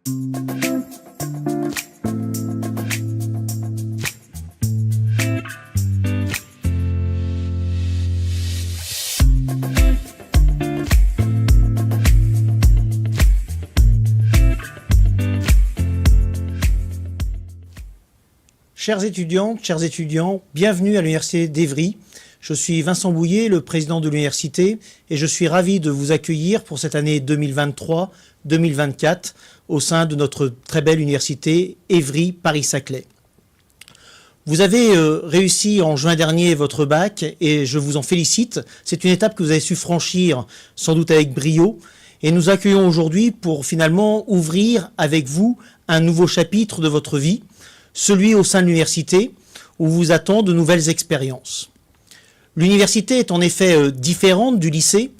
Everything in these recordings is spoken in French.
Chères étudiantes, chers étudiants, bienvenue à l'Université d'Évry. Je suis Vincent Bouillet, le président de l'université, et je suis ravi de vous accueillir pour cette année 2023-2024 au sein de notre très belle université Évry Paris-Saclay. Vous avez réussi en juin dernier votre bac et je vous en félicite. C'est une étape que vous avez su franchir sans doute avec brio. Et nous accueillons aujourd'hui pour finalement ouvrir avec vous un nouveau chapitre de votre vie, celui au sein de l'université où vous attendent de nouvelles expériences. L'université est en effet différente du lycée.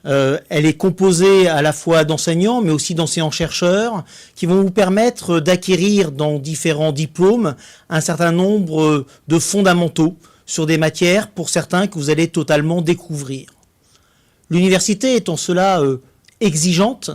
Elle est composée à la fois d'enseignants, mais aussi d'enseignants-chercheurs qui vont vous permettre d'acquérir dans différents diplômes un certain nombre de fondamentaux sur des matières, pour certains, que vous allez totalement découvrir. L'université est en cela exigeante,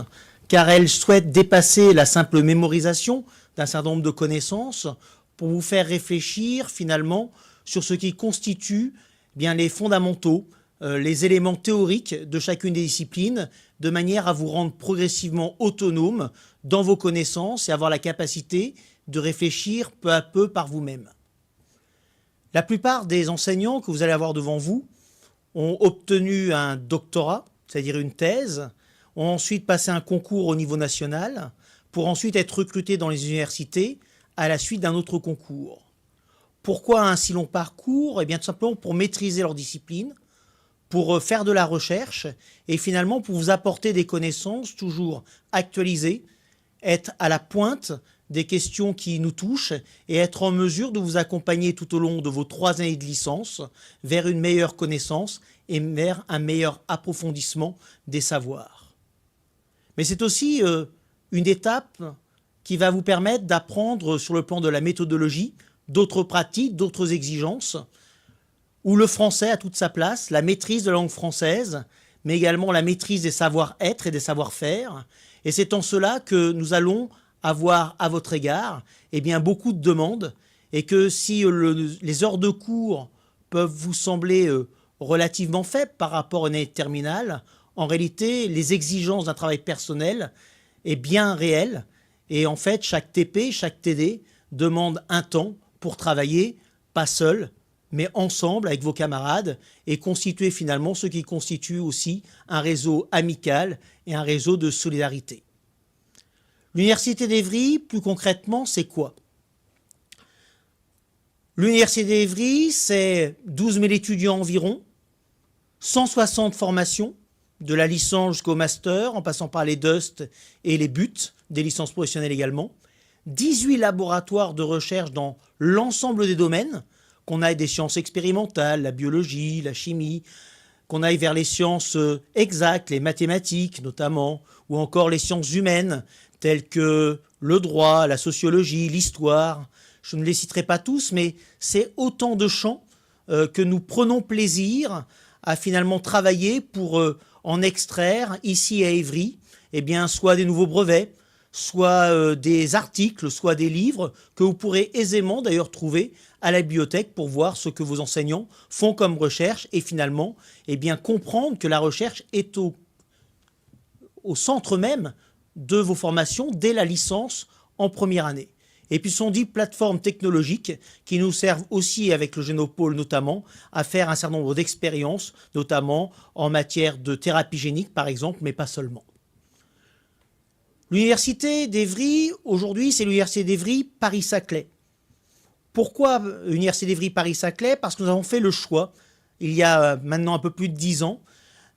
car elle souhaite dépasser la simple mémorisation d'un certain nombre de connaissances pour vous faire réfléchir finalement sur ce qui constitue bien les fondamentaux, les éléments théoriques de chacune des disciplines, de manière à vous rendre progressivement autonome dans vos connaissances et avoir la capacité de réfléchir peu à peu par vous-même. La plupart des enseignants que vous allez avoir devant vous ont obtenu un doctorat, c'est-à-dire une thèse, ont ensuite passé un concours au niveau national, pour ensuite être recrutés dans les universités à la suite d'un autre concours. Pourquoi un si long parcours? Eh bien, tout simplement pour maîtriser leur discipline, pour faire de la recherche et finalement pour vous apporter des connaissances toujours actualisées, être à la pointe des questions qui nous touchent et être en mesure de vous accompagner tout au long de vos 3 années de licence vers une meilleure connaissance et vers un meilleur approfondissement des savoirs. Mais c'est aussi une étape qui va vous permettre d'apprendre sur le plan de la méthodologie, d'autres pratiques, d'autres exigences, où le français a toute sa place, la maîtrise de la langue française, mais également la maîtrise des savoir-être et des savoir-faire. Et c'est en cela que nous allons avoir à votre égard beaucoup de demandes, et que si les heures de cours peuvent vous sembler relativement faibles par rapport à une année terminale, en réalité, les exigences d'un travail personnel est bien réel. Et en fait, chaque TP, chaque TD demande un temps pour travailler, pas seul, mais ensemble avec vos camarades et constituer finalement ce qui constitue aussi un réseau amical et un réseau de solidarité. L'Université d'Évry, plus concrètement, c'est quoi? L'Université d'Évry, c'est 12 000 étudiants environ, 160 formations, de la licence jusqu'au master, en passant par les DUST et les BUT, des licences professionnelles également, 18 laboratoires de recherche dans l'ensemble des domaines, qu'on aille des sciences expérimentales, la biologie, la chimie, qu'on aille vers les sciences exactes, les mathématiques notamment, ou encore les sciences humaines, telles que le droit, la sociologie, l'histoire. Je ne les citerai pas tous, mais c'est autant de champs que nous prenons plaisir à finalement travailler pour en extraire ici à Évry, soit des nouveaux brevets, soit des articles, soit des livres que vous pourrez aisément d'ailleurs trouver à la bibliothèque pour voir ce que vos enseignants font comme recherche et finalement comprendre que la recherche est au centre même de vos formations dès la licence en première année. Et puis sont dit plateformes technologiques qui nous servent aussi avec le Génopôle notamment à faire un certain nombre d'expériences, notamment en matière de thérapie génique par exemple, mais pas seulement. L'Université d'Évry, aujourd'hui, c'est l'Université d'Évry Paris-Saclay. Pourquoi l'Université d'Évry Paris-Saclay? Parce que nous avons fait le choix, il y a maintenant un peu plus de 10 ans,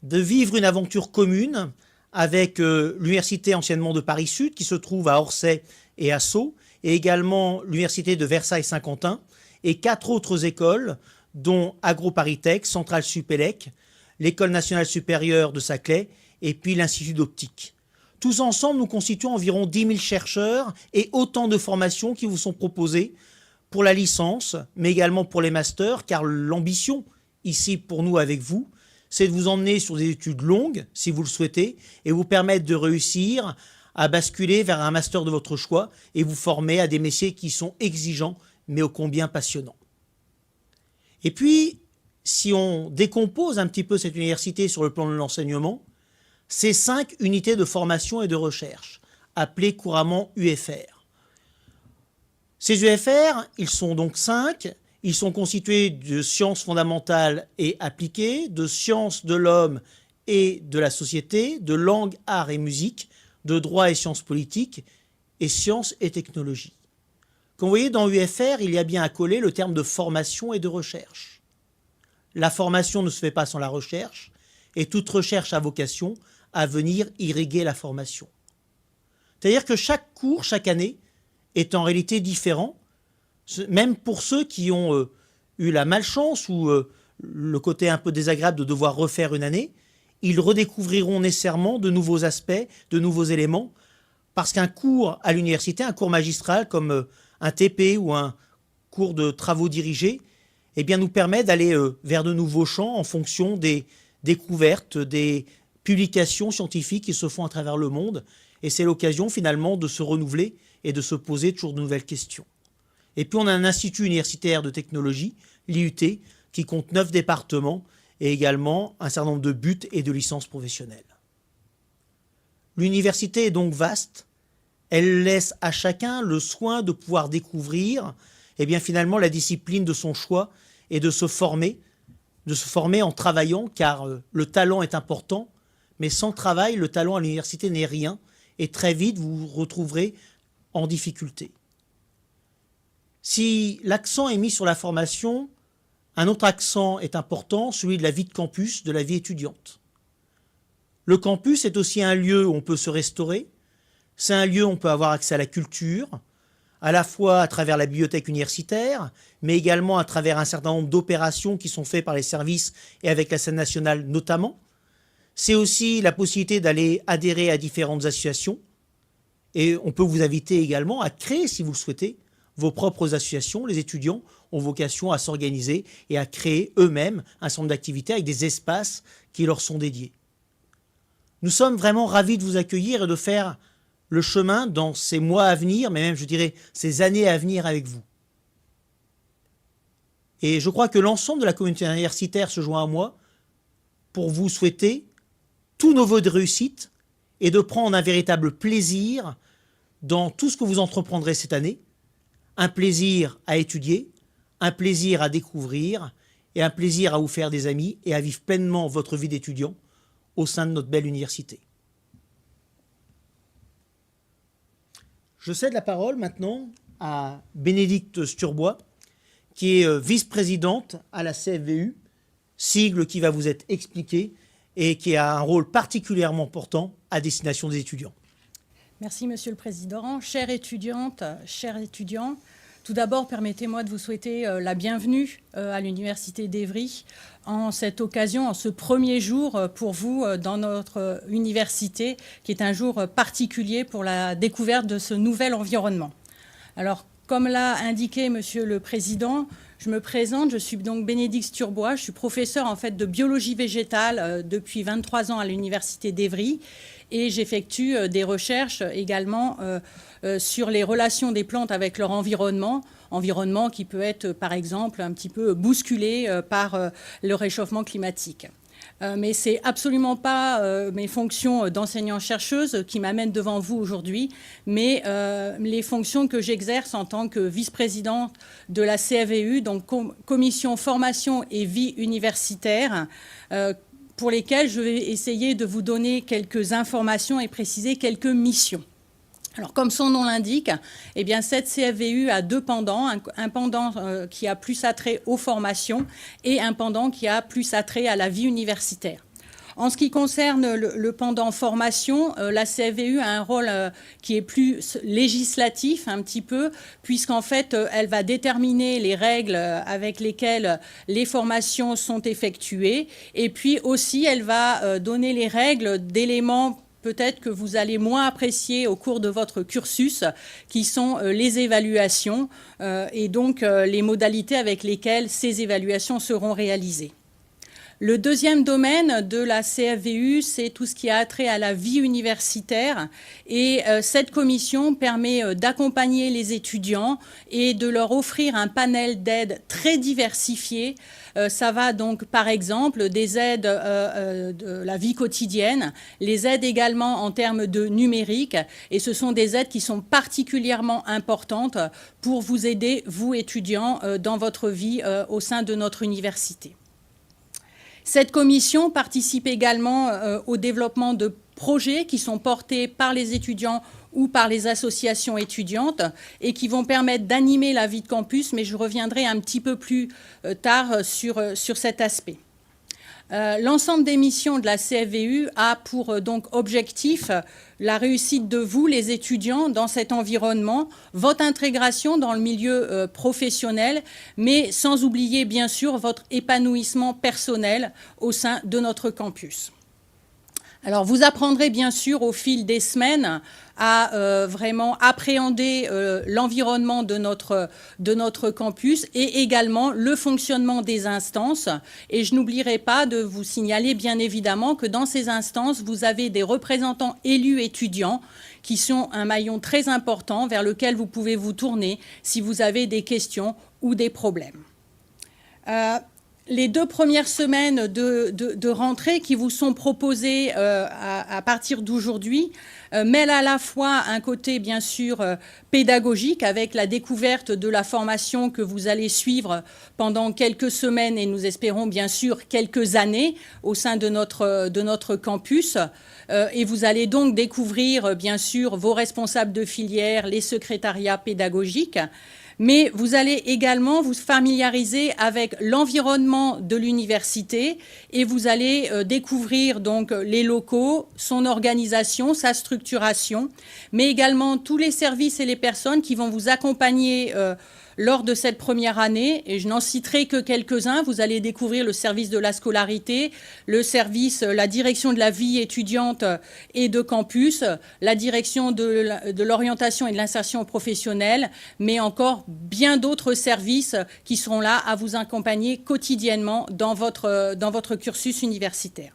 de vivre une aventure commune avec l'Université anciennement de Paris-Sud, qui se trouve à Orsay et à Sceaux, et également l'Université de Versailles-Saint-Quentin, et 4 autres écoles, dont AgroParisTech, Centrale Supélec, l'École nationale supérieure de Saclay, et puis l'Institut d'optique. Tous ensemble, nous constituons environ 10 000 chercheurs et autant de formations qui vous sont proposées pour la licence, mais également pour les masters, car l'ambition, ici pour nous avec vous, c'est de vous emmener sur des études longues, si vous le souhaitez, et vous permettre de réussir à basculer vers un master de votre choix et vous former à des métiers qui sont exigeants mais ô combien passionnants. Et puis, si on décompose un petit peu cette université sur le plan de l'enseignement, c'est 5 unités de formation et de recherche, appelées couramment UFR. Ces UFR, ils sont donc 5, ils sont constitués de sciences fondamentales et appliquées, de sciences de l'homme et de la société, de langue, art et musique, de droit et sciences politiques, et sciences et technologies. Comme vous voyez, dans UFR, il y a bien accolé le terme de formation et de recherche. La formation ne se fait pas sans la recherche, et toute recherche a vocation à venir irriguer la formation. C'est-à-dire que chaque cours, chaque année, est en réalité différent, même pour ceux qui ont eu la malchance ou le côté un peu désagréable de devoir refaire une année, ils redécouvriront nécessairement de nouveaux aspects, de nouveaux éléments, parce qu'un cours à l'université, un cours magistral comme un TP ou un cours de travaux dirigés, eh bien, nous permet d'aller vers de nouveaux champs en fonction des découvertes, des publications scientifiques qui se font à travers le monde. Et c'est l'occasion finalement de se renouveler et de se poser toujours de nouvelles questions. Et puis on a un institut universitaire de technologie, l'IUT, qui compte 9 départements et également un certain nombre de buts et de licences professionnelles. L'université est donc vaste. Elle laisse à chacun le soin de pouvoir découvrir eh bien, finalement la discipline de son choix et de se former en travaillant, car le talent est important, mais sans travail, le talent à l'université n'est rien, et très vite vous vous retrouverez en difficulté. Si l'accent est mis sur la formation, un autre accent est important, celui de la vie de campus, de la vie étudiante. Le campus est aussi un lieu où on peut se restaurer, c'est un lieu où on peut avoir accès à la culture, à la fois à travers la bibliothèque universitaire, mais également à travers un certain nombre d'opérations qui sont faites par les services et avec la scène nationale notamment. C'est aussi la possibilité d'aller adhérer à différentes associations, et on peut vous inviter également à créer, si vous le souhaitez, vos propres associations. Les étudiants ont vocation à s'organiser et à créer eux-mêmes un certain nombre d'activités avec des espaces qui leur sont dédiés. Nous sommes vraiment ravis de vous accueillir et de faire le chemin dans ces mois à venir, mais même, je dirais, ces années à venir avec vous. Et je crois que l'ensemble de la communauté universitaire se joint à moi pour vous souhaiter tous nos vœux de réussite et de prendre un véritable plaisir dans tout ce que vous entreprendrez cette année, un plaisir à étudier, un plaisir à découvrir et un plaisir à vous faire des amis et à vivre pleinement votre vie d'étudiant au sein de notre belle université. Je cède la parole maintenant à Bénédicte Sturbois, qui est vice-présidente à la CFVU, sigle qui va vous être expliqué et qui a un rôle particulièrement important à destination des étudiants. Merci, Monsieur le Président. Chères étudiantes, chers étudiants, tout d'abord, permettez-moi de vous souhaiter la bienvenue à l'Université d'Évry en cette occasion, en ce premier jour pour vous dans notre université, qui est un jour particulier pour la découverte de ce nouvel environnement. Alors, comme l'a indiqué Monsieur le Président, je me présente, je suis donc Bénédicte Sturbois, je suis professeure en fait de biologie végétale depuis 23 ans à l'Université d'Évry et j'effectue des recherches également sur les relations des plantes avec leur environnement qui peut être par exemple un petit peu bousculé par le réchauffement climatique. Mais ce n'est absolument pas mes fonctions d'enseignant-chercheuse qui m'amènent devant vous aujourd'hui, mais les fonctions que j'exerce en tant que vice-présidente de la CFVU, donc Commission Formation et Vie Universitaire, pour lesquelles je vais essayer de vous donner quelques informations et préciser quelques missions. Alors, comme son nom l'indique, eh bien, cette CFVU a deux pendants, un pendant qui a plus attrait aux formations et un pendant qui a plus attrait à la vie universitaire. En ce qui concerne le pendant formation, la CFVU a un rôle qui est plus législatif un petit peu, puisqu'en fait, elle va déterminer les règles avec lesquelles les formations sont effectuées, et puis aussi, elle va donner les règles d'éléments peut-être que vous allez moins apprécier au cours de votre cursus, qui sont les évaluations et donc les modalités avec lesquelles ces évaluations seront réalisées. Le deuxième domaine de la CFVU, c'est tout ce qui a trait à la vie universitaire. Et cette commission permet d'accompagner les étudiants et de leur offrir un panel d'aides très diversifié. Ça va donc, par exemple, des aides de la vie quotidienne, les aides également en termes de numérique. Et ce sont des aides qui sont particulièrement importantes pour vous aider, vous étudiants, dans votre vie au sein de notre université. Cette commission participe également au développement de projets qui sont portés par les étudiants ou par les associations étudiantes et qui vont permettre d'animer la vie de campus, mais je reviendrai un petit peu plus tard sur cet aspect. L'ensemble des missions de la CFVU a pour donc objectif la réussite de vous, les étudiants, dans cet environnement, votre intégration dans le milieu professionnel, mais sans oublier bien sûr votre épanouissement personnel au sein de notre campus. Alors, vous apprendrez bien sûr au fil des semaines à vraiment appréhender l'environnement de notre campus et également le fonctionnement des instances. Et je n'oublierai pas de vous signaler bien évidemment que dans ces instances, vous avez des représentants élus étudiants qui sont un maillon très important vers lequel vous pouvez vous tourner si vous avez des questions ou des problèmes. Les 2 premières semaines de rentrée qui vous sont proposées à partir d'aujourd'hui mêlent à la fois un côté bien sûr pédagogique avec la découverte de la formation que vous allez suivre pendant quelques semaines et nous espérons bien sûr quelques années au sein de notre campus. Et vous allez donc découvrir bien sûr vos responsables de filière, les secrétariats pédagogiques. Mais vous allez également vous familiariser avec l'environnement de l'université et vous allez découvrir donc les locaux, son organisation, sa structuration, mais également tous les services et les personnes qui vont vous accompagner lors de cette première année. Et je n'en citerai que quelques-uns. Vous allez découvrir le service de la scolarité, le service, la direction de la vie étudiante et de campus, la direction de l'orientation et de l'insertion professionnelle, mais encore bien d'autres services qui seront là à vous accompagner quotidiennement dans votre cursus universitaire.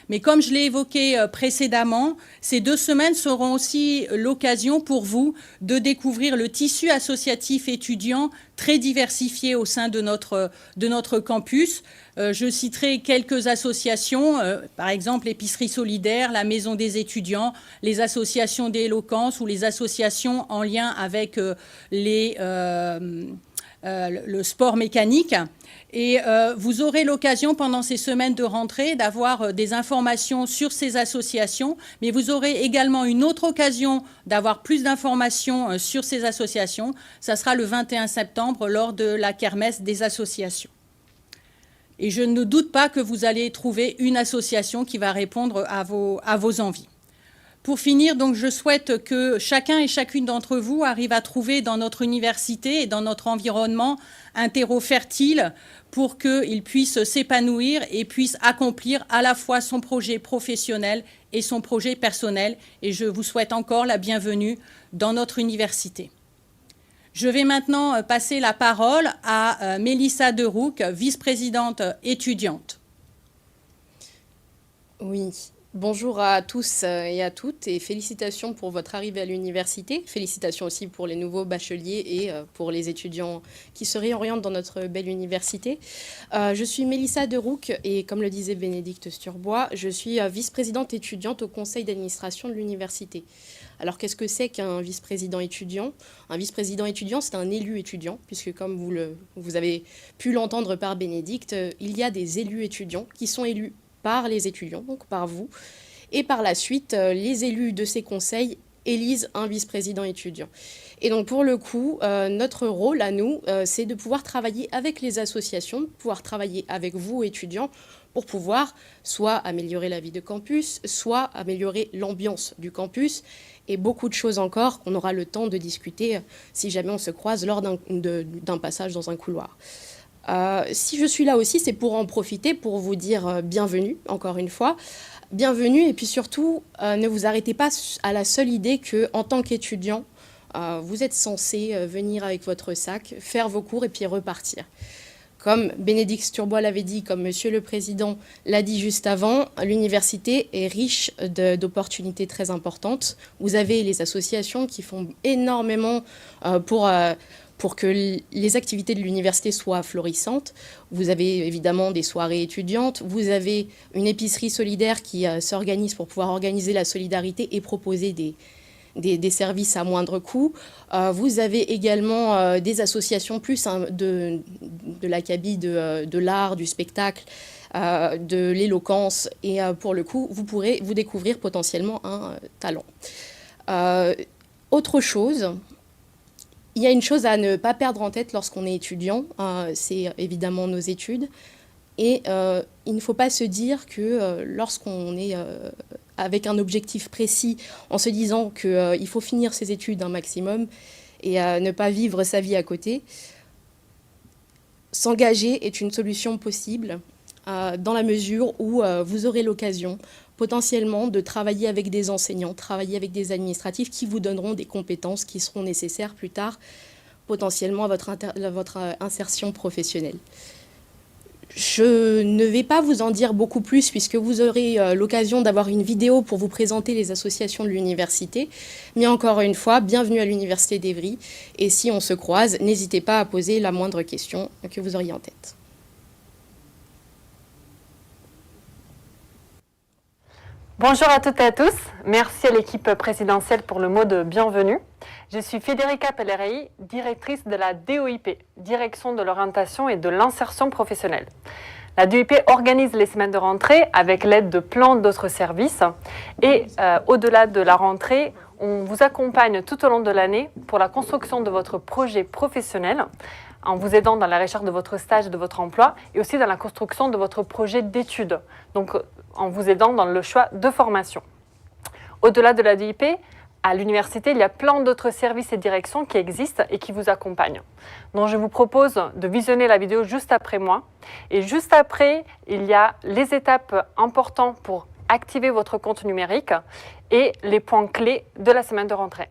Mais comme je l'ai évoqué précédemment, ces 2 semaines seront aussi l'occasion pour vous de découvrir le tissu associatif étudiant très diversifié au sein de notre campus. Je citerai quelques associations, par exemple l'Épicerie solidaire, la Maison des étudiants, les associations d'éloquence ou les associations en lien avec le sport mécanique. Et vous aurez l'occasion pendant ces semaines de rentrée d'avoir des informations sur ces associations, mais vous aurez également une autre occasion d'avoir plus d'informations sur ces associations. Ça sera le 21 septembre lors de la kermesse des associations. Et je ne doute pas que vous allez trouver une association qui va répondre à vos envies. Pour finir, donc, je souhaite que chacun et chacune d'entre vous arrive à trouver dans notre université et dans notre environnement un terreau fertile pour qu'il puisse s'épanouir et puisse accomplir à la fois son projet professionnel et son projet personnel. Et je vous souhaite encore la bienvenue dans notre université. Je vais maintenant passer la parole à Mélissa Derouc, vice-présidente étudiante. Oui. Bonjour à tous et à toutes et félicitations pour votre arrivée à l'université. Félicitations aussi pour les nouveaux bacheliers et pour les étudiants qui se réorientent dans notre belle université. Je suis Mélissa Derouc et comme le disait Bénédicte Sturbois, je suis vice-présidente étudiante au conseil d'administration de l'université. Alors qu'est-ce que c'est qu'un vice-président étudiant ? Un vice-président étudiant, c'est un élu étudiant, puisque comme vous avez pu l'entendre par Bénédicte, il y a des élus étudiants qui sont élus par les étudiants, donc par vous. Et par la suite, les élus de ces conseils élisent un vice-président étudiant. Et donc pour le coup, notre rôle à nous, c'est de pouvoir travailler avec les associations, de pouvoir travailler avec vous, étudiants, pour pouvoir soit améliorer la vie de campus, soit améliorer l'ambiance du campus, et beaucoup de choses encore qu'on aura le temps de discuter si jamais on se croise lors d'un passage dans un couloir. Si je suis là aussi, c'est pour en profiter, pour vous dire bienvenue, encore une fois. Bienvenue, et puis surtout, ne vous arrêtez pas à la seule idée qu'en tant qu'étudiant, vous êtes censé venir avec votre sac, faire vos cours et puis repartir. Comme Bénédicte Sturbois l'avait dit, comme Monsieur le Président l'a dit juste avant, l'université est riche d'opportunités très importantes. Vous avez les associations qui font énormément pour que les activités de l'université soient florissantes. Vous avez évidemment des soirées étudiantes, vous avez une épicerie solidaire qui s'organise pour pouvoir organiser la solidarité et proposer des services à moindre coût. Vous avez également des associations plus de l'acabit de l'art, du spectacle, de l'éloquence. Et pour le coup, vous pourrez vous découvrir potentiellement un talent. Autre chose, il y a une chose à ne pas perdre en tête lorsqu'on est étudiant, c'est évidemment nos études. Et il ne faut pas se dire que lorsqu'on est avec un objectif précis, en se disant qu'il faut finir ses études un maximum et ne pas vivre sa vie à côté, s'engager est une solution possible dans la mesure où vous aurez l'occasion potentiellement de travailler avec des enseignants, travailler avec des administratifs qui vous donneront des compétences qui seront nécessaires plus tard, potentiellement à votre insertion professionnelle. Je ne vais pas vous en dire beaucoup plus puisque vous aurez l'occasion d'avoir une vidéo pour vous présenter les associations de l'université. Mais encore une fois, bienvenue à l'Université d'Évry. Et si on se croise, n'hésitez pas à poser la moindre question que vous auriez en tête. Bonjour à toutes et à tous. Merci à l'équipe présidentielle pour le mot de bienvenue. Je suis Federica Pellerei, directrice de la DOIP, Direction de l'orientation et de l'insertion professionnelle. La DOIP organise les semaines de rentrée avec l'aide de plein d'autres services et au-delà de la rentrée, on vous accompagne tout au long de l'année pour la construction de votre projet professionnel en vous aidant dans la recherche de votre stage et de votre emploi et aussi dans la construction de votre projet d'études, donc en vous aidant dans le choix de formation. Au-delà de la DOIP, à l'université, il y a plein d'autres services et directions qui existent et qui vous accompagnent. Donc je vous propose de visionner la vidéo juste après moi. Et juste après, il y a les étapes importantes pour activer votre compte numérique et les points clés de la semaine de rentrée.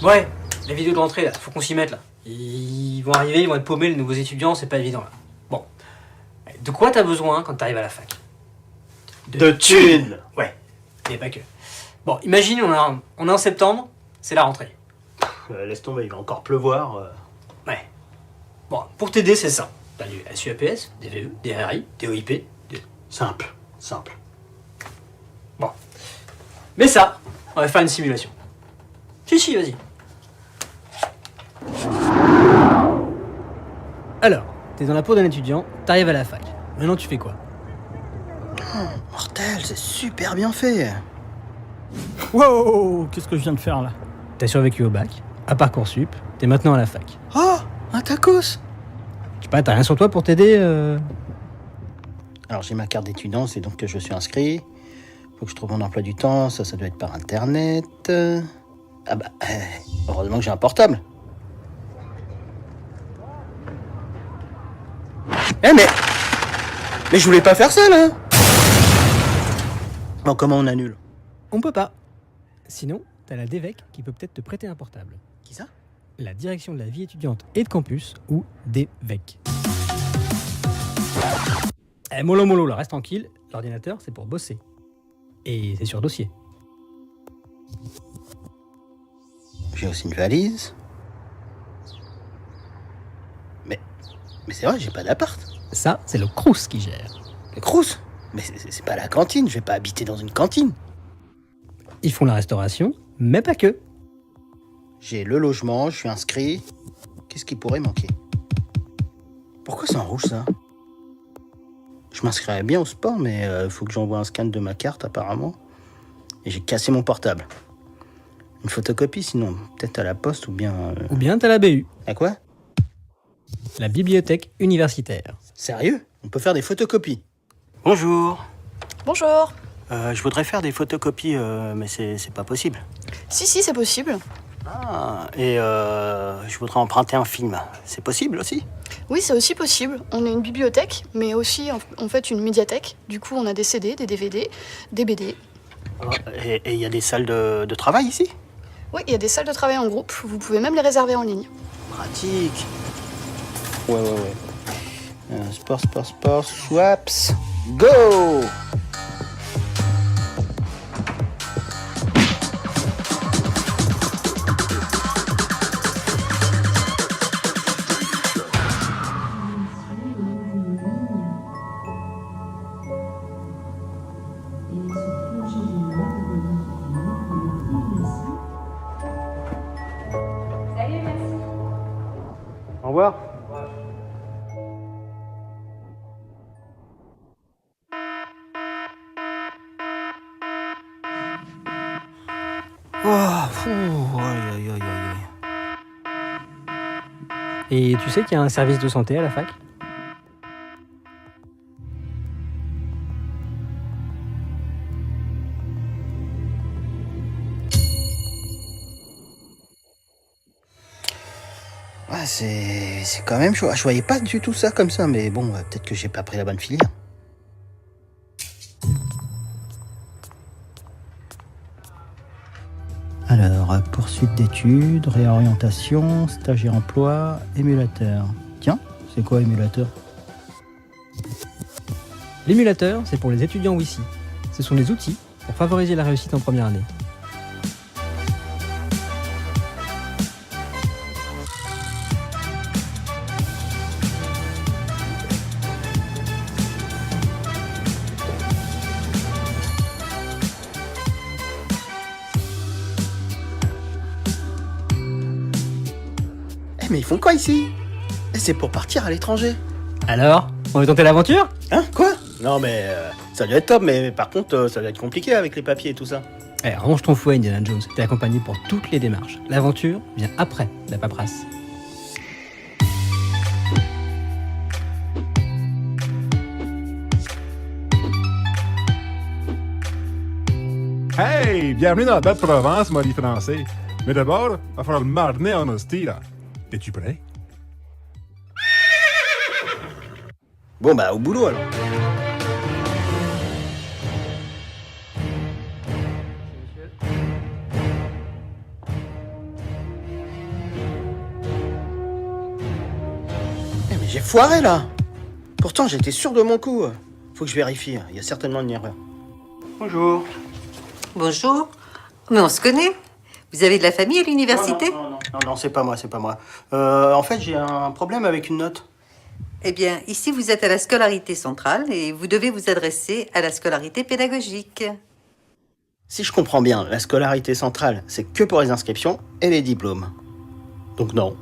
Ouais, la vidéo de rentrée là, faut qu'on s'y mette là. Ils vont arriver, ils vont être paumés, les nouveaux étudiants, c'est pas évident là. Bon. De quoi t'as besoin quand t'arrives à la fac? De thunes. Ouais, et pas que. Bon, imagine, on est en septembre, c'est la rentrée. Laisse tomber, il va encore pleuvoir. Ouais. Bon, pour t'aider, c'est ça. T'as du SUAPS, des VE, des RI, des OIP, Simple, simple. Bon. Mais ça, on va faire une simulation. Si, vas-y. Alors, t'es dans la peau d'un étudiant, t'arrives à la fac. Maintenant, tu fais quoi? Mortel, c'est super bien fait. Wow, qu'est-ce que je viens de faire là? T'as survécu au bac, à Parcoursup, t'es maintenant à la fac. Oh, un tacos. Je sais pas, t'as rien sur toi pour t'aider Alors j'ai ma carte d'étudiant, c'est donc que je suis inscrit. Faut que je trouve mon emploi du temps, ça doit être par internet. Ah bah, heureusement que j'ai un portable. Mais je voulais pas faire ça là. Bon, comment on annule? On peut pas. Sinon, t'as la DEVEC qui peut peut-être te prêter un portable. Qui ça? La direction de la vie étudiante et de campus, ou DEVEC. Mollo, là, reste tranquille. L'ordinateur, c'est pour bosser. Et c'est sur dossier. J'ai aussi une valise. Mais c'est vrai, j'ai pas d'appart. Ça, c'est le Crous qui gère. Le Crous? Mais c'est pas la cantine, je vais pas habiter dans une cantine. Ils font la restauration, mais pas que. J'ai le logement, je suis inscrit. Qu'est-ce qui pourrait manquer? Pourquoi c'est en rouge ça? Je m'inscrirais bien au sport, mais faut que j'envoie un scan de ma carte apparemment. Et j'ai cassé mon portable. Une photocopie sinon, peut-être à la poste ou bien... Ou bien t'as la BU. À quoi? La bibliothèque universitaire. Sérieux? On peut faire des photocopies? Bonjour. Bonjour. Je voudrais faire des photocopies, mais c'est pas possible. Si, c'est possible. Ah, et je voudrais emprunter un film. C'est possible aussi? Oui, c'est aussi possible. On est une bibliothèque, mais aussi en fait une médiathèque. Du coup, on a des CD, des DVD, des BD. Et il y a des salles de travail ici? Oui, il y a des salles de travail en groupe. Vous pouvez même les réserver en ligne. Pratique. Ouais. Sport, swaps, go! Au revoir. Oh, fou, aïe. Et tu sais qu'il y a un service de santé à la fac? Ouais, c'est quand même chaud. Je voyais pas du tout ça comme ça, mais bon, peut-être que j'ai pas pris la bonne filière. Alors, poursuite d'études, réorientation, stage et emploi, émulateur. Tiens, c'est quoi émulateur? L'émulateur, c'est pour les étudiants Wissi. Ce sont des outils pour favoriser la réussite en première année. Mais ils font quoi ici? C'est pour partir à l'étranger. Alors, on veut tenter l'aventure? Hein? Quoi? Non mais ça doit être top, mais par contre ça doit être compliqué avec les papiers et tout ça. Eh, range ton fouet, Indiana Jones. T'es accompagné pour toutes les démarches. L'aventure vient après la paperasse. Hey, bienvenue dans la belle Provence, Molly français. Mais d'abord, il va falloir le mariner en hostie, là. Es-tu prêt? Bon bah au boulot alors. Eh, mais j'ai foiré là. Pourtant j'étais sûr de mon coup. Faut que je vérifie, il y a certainement une erreur. Bonjour. Bonjour. Mais on se connaît. Vous avez de la famille à l'université? Non, c'est pas moi. En fait, j'ai un problème avec une note. Eh bien, ici, vous êtes à la scolarité centrale et vous devez vous adresser à la scolarité pédagogique. Si je comprends bien, la scolarité centrale, c'est que pour les inscriptions et les diplômes. Donc non.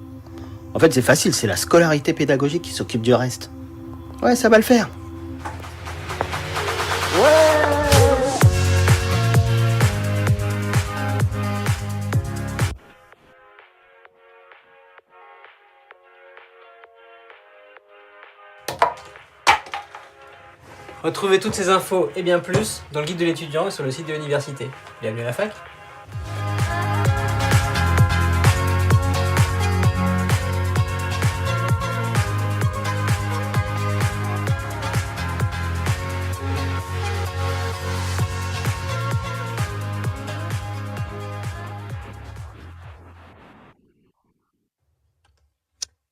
En fait, c'est facile, c'est la scolarité pédagogique qui s'occupe du reste. Ouais, ça va le faire. Retrouvez toutes ces infos et bien plus dans le guide de l'étudiant et sur le site de l'université. Bienvenue à la fac.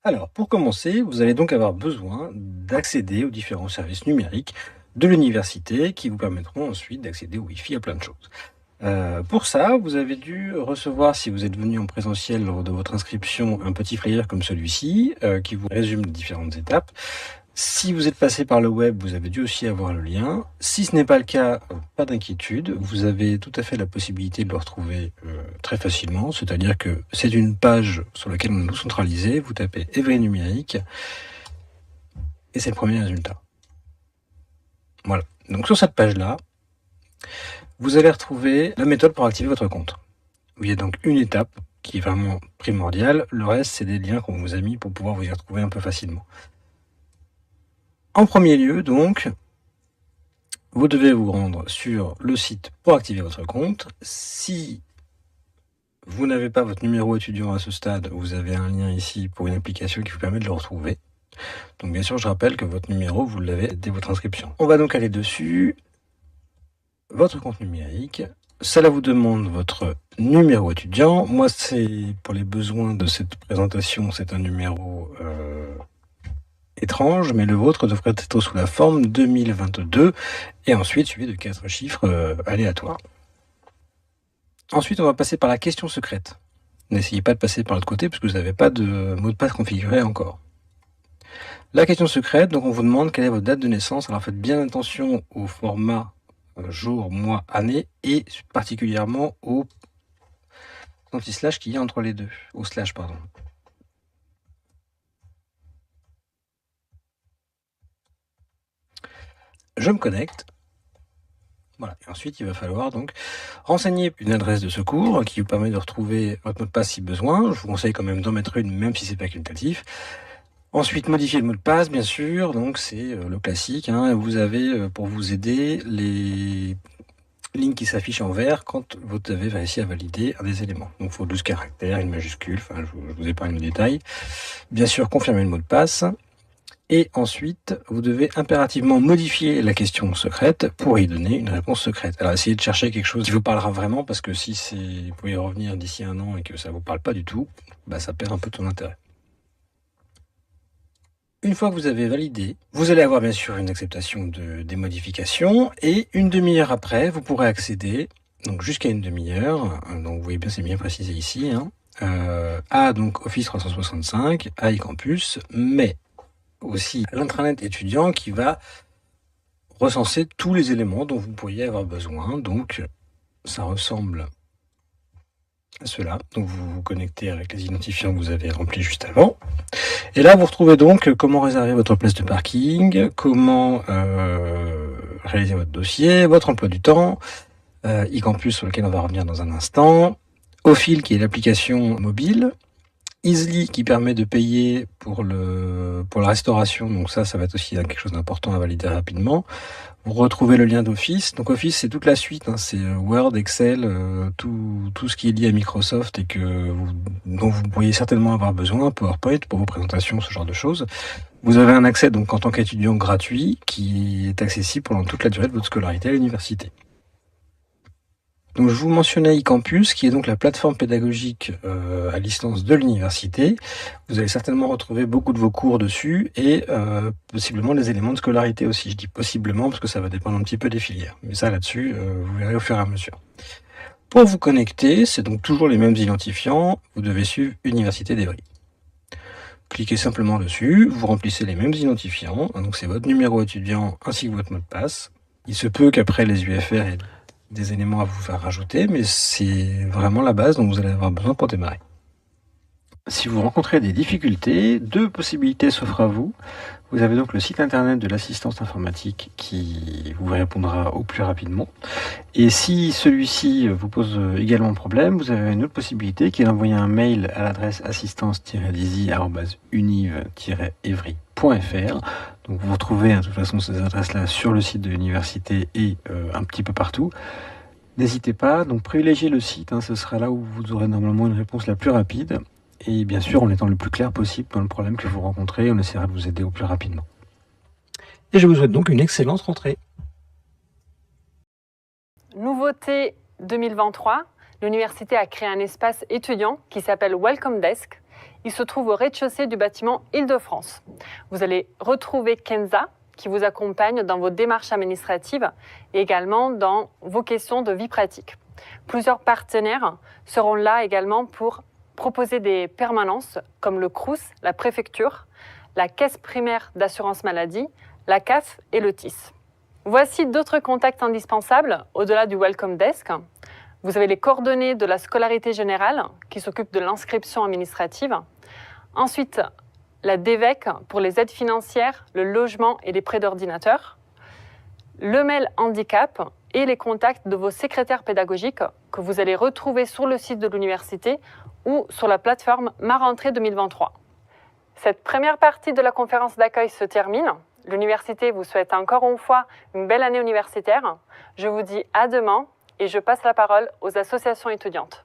Alors, pour commencer, vous allez donc avoir besoin d'accéder aux différents services numériques de l'université qui vous permettront ensuite d'accéder au Wi-Fi à plein de choses. Pour ça, vous avez dû recevoir, si vous êtes venu en présentiel lors de votre inscription, un petit flyer comme celui-ci qui vous résume les différentes étapes. Si vous êtes passé par le web, vous avez dû aussi avoir le lien. Si ce n'est pas le cas, pas d'inquiétude, vous avez tout à fait la possibilité de le retrouver très facilement, c'est-à-dire que c'est une page sur laquelle on a tout centralisé, vous tapez Evry numérique, et c'est le premier résultat. Voilà, donc sur cette page-là, vous allez retrouver la méthode pour activer votre compte. Il y a donc une étape qui est vraiment primordiale, le reste c'est des liens qu'on vous a mis pour pouvoir vous y retrouver un peu facilement. En premier lieu, donc, vous devez vous rendre sur le site pour activer votre compte. Si vous n'avez pas votre numéro étudiant à ce stade, vous avez un lien ici pour une application qui vous permet de le retrouver. Donc bien sûr, je rappelle que votre numéro, vous l'avez dès votre inscription. On va donc aller dessus. Votre compte numérique. Cela vous demande votre numéro étudiant. Moi, c'est pour les besoins de cette présentation, c'est un numéro étrange, mais le vôtre devrait être sous la forme 2022 et ensuite suivi de 4 chiffres aléatoires. Ensuite, on va passer par la question secrète. N'essayez pas de passer par l'autre côté parce que vous n'avez pas de mot de passe configuré encore. La question secrète, donc on vous demande quelle est votre date de naissance. Alors faites bien attention au format jour, mois, année et particulièrement au anti-slash qu'il y a entre les deux. Au slash, pardon. Je me connecte. Voilà. Et ensuite, il va falloir donc renseigner une adresse de secours qui vous permet de retrouver votre mot de passe si besoin. Je vous conseille quand même d'en mettre une, même si c'est pas facultatif. Ensuite, modifier le mot de passe, bien sûr. Donc, c'est le classique. Hein. Vous avez, pour vous aider, les lignes qui s'affichent en vert quand vous avez réussi à valider un des éléments. Donc, il faut 12 caractères, une majuscule. Enfin, je vous épargne le détail. Bien sûr, confirmer le mot de passe. Et ensuite, vous devez impérativement modifier la question secrète pour y donner une réponse secrète. Alors, essayez de chercher quelque chose qui vous parlera vraiment, parce que si vous pouvez y revenir d'ici un an et que ça vous parle pas du tout, bah, ça perd un peu de son intérêt. Une fois que vous avez validé, vous allez avoir bien sûr une acceptation des modifications et une demi-heure après, vous pourrez accéder, donc jusqu'à une demi-heure, donc vous voyez bien, c'est bien précisé ici, hein, à donc Office 365, à eCampus, mais aussi à l'intranet étudiant qui va recenser tous les éléments dont vous pourriez avoir besoin. Donc ça ressemble à cela. Donc vous vous connectez avec les identifiants que vous avez remplis juste avant. Et là vous retrouvez donc comment réserver votre place de parking, comment réaliser votre dossier, votre emploi du temps, eCampus sur lequel on va revenir dans un instant, Ofil qui est l'application mobile, Easily qui permet de payer pour la restauration, donc ça va être aussi quelque chose d'important à valider rapidement. Vous retrouvez le lien d'Office. Donc Office, c'est toute la suite, hein, c'est Word, Excel, tout ce qui est lié à Microsoft et dont vous pourriez certainement avoir besoin, PowerPoint pour vos présentations, ce genre de choses. Vous avez un accès donc en tant qu'étudiant gratuit qui est accessible pendant toute la durée de votre scolarité à l'université. Donc je vous mentionnais eCampus, qui est donc la plateforme pédagogique à distance de l'université. Vous allez certainement retrouver beaucoup de vos cours dessus et possiblement les éléments de scolarité aussi. Je dis possiblement parce que ça va dépendre un petit peu des filières. Mais ça là-dessus, vous verrez au fur et à mesure. Pour vous connecter, c'est donc toujours les mêmes identifiants. Vous devez suivre Université d'Evry. Cliquez simplement dessus, vous remplissez les mêmes identifiants. Donc c'est votre numéro étudiant ainsi que votre mot de passe. Il se peut qu'après les UFR aient des éléments à vous faire rajouter, mais c'est vraiment la base dont vous allez avoir besoin pour démarrer. Si vous rencontrez des difficultés, 2 possibilités s'offrent à vous. Vous avez donc le site internet de l'assistance informatique qui vous répondra au plus rapidement. Et si celui-ci vous pose également problème, vous avez une autre possibilité qui est d'envoyer un mail à l'adresse assistance-disi@univ-evry.fr. Donc vous retrouvez de toute façon ces adresses-là sur le site de l'université et un petit peu partout. N'hésitez pas, donc privilégiez le site, hein, ce sera là où vous aurez normalement une réponse la plus rapide. Et bien sûr, en étant le plus clair possible dans le problème que vous rencontrez, on essaiera de vous aider au plus rapidement. Et je vous souhaite donc une excellente rentrée. Nouveauté 2023, l'université a créé un espace étudiant qui s'appelle Welcome Desk. Il se trouve au rez-de-chaussée du bâtiment Île-de-France. Vous allez retrouver Kenza, qui vous accompagne dans vos démarches administratives et également dans vos questions de vie pratique. Plusieurs partenaires seront là également pour proposer des permanences comme le Crous, la préfecture, la caisse primaire d'assurance maladie, la CAF et le TIS. Voici d'autres contacts indispensables au-delà du Welcome Desk. Vous avez les coordonnées de la scolarité générale qui s'occupe de l'inscription administrative. Ensuite, la DEVEC pour les aides financières, le logement et les prêts d'ordinateur. Le mail handicap et les contacts de vos secrétaires pédagogiques que vous allez retrouver sur le site de l'université ou sur la plateforme Ma Rentrée 2023. Cette première partie de la conférence d'accueil se termine. L'université vous souhaite encore une fois une belle année universitaire. Je vous dis à demain et je passe la parole aux associations étudiantes.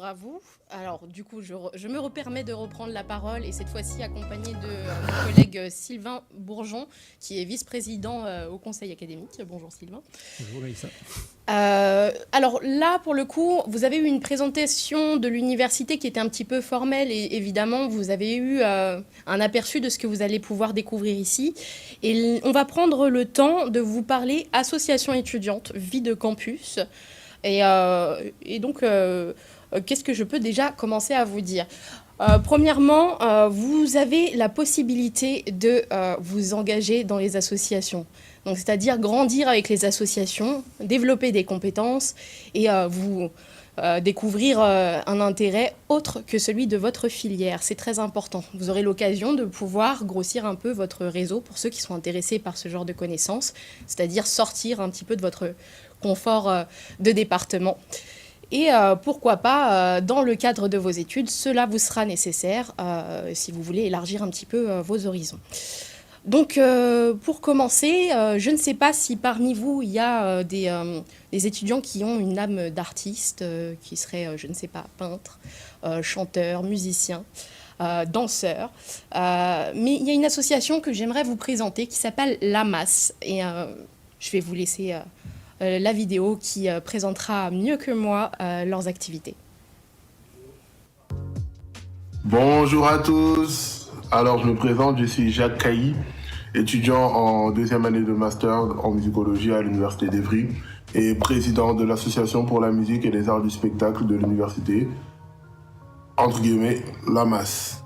à vous. Alors, du coup, je me permets de reprendre la parole et cette fois-ci accompagnée de mon collègue Sylvain Bourgeon, qui est vice-président au Conseil académique. Bonjour Sylvain. Bonjour Mélissa. Alors là, pour le coup, vous avez eu une présentation de l'université qui était un petit peu formelle et évidemment, vous avez eu un aperçu de ce que vous allez pouvoir découvrir ici. Et on va prendre le temps de vous parler association étudiante, vie de campus. Et donc, qu'est-ce que je peux déjà commencer à vous dire ? Premièrement, vous avez la possibilité de vous engager dans les associations. Donc, c'est-à-dire grandir avec les associations, développer des compétences et vous découvrir un intérêt autre que celui de votre filière. C'est très important. Vous aurez l'occasion de pouvoir grossir un peu votre réseau pour ceux qui sont intéressés par ce genre de connaissances, c'est-à-dire sortir un petit peu de votre confort de département. Et pourquoi pas, dans le cadre de vos études, cela vous sera nécessaire si vous voulez élargir un petit peu vos horizons. Donc, pour commencer, je ne sais pas si parmi vous, il y a des étudiants qui ont une âme d'artiste, qui seraient, je ne sais pas, peintres, chanteurs, musiciens, danseurs. Mais il y a une association que j'aimerais vous présenter qui s'appelle l'AMAS. Et je vais vous laisser la vidéo qui présentera mieux que moi leurs activités. Bonjour à tous. Alors, je me présente, je suis Jacques Cailly, étudiant en deuxième année de master en musicologie à l'Université d'Evry et président de l'Association pour la musique et les arts du spectacle de l'université, entre guillemets, l'AMAS.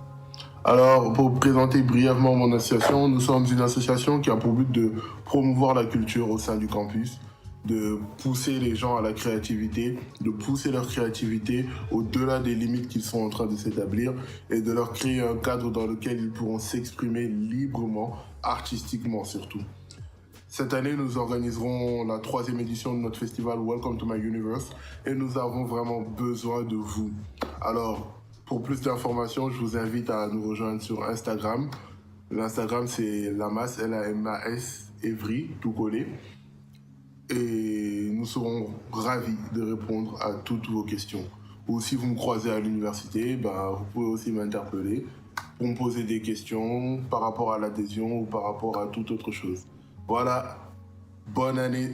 Alors, pour présenter brièvement mon association, nous sommes une association qui a pour but de promouvoir la culture au sein du campus, de pousser les gens à la créativité, de pousser leur créativité au-delà des limites qu'ils sont en train de s'établir et de leur créer un cadre dans lequel ils pourront s'exprimer librement, artistiquement surtout. Cette année, nous organiserons la 3e édition de notre festival Welcome to My Universe et nous avons vraiment besoin de vous. Alors, pour plus d'informations, je vous invite à nous rejoindre sur Instagram. L'Instagram, c'est LAMAS, L-A-M-A-S, Evry, tout collé. Et nous serons ravis de répondre à toutes vos questions. Ou si vous me croisez à l'université, vous pouvez aussi m'interpeller pour me poser des questions par rapport à l'adhésion ou par rapport à toute autre chose. Voilà, bonne année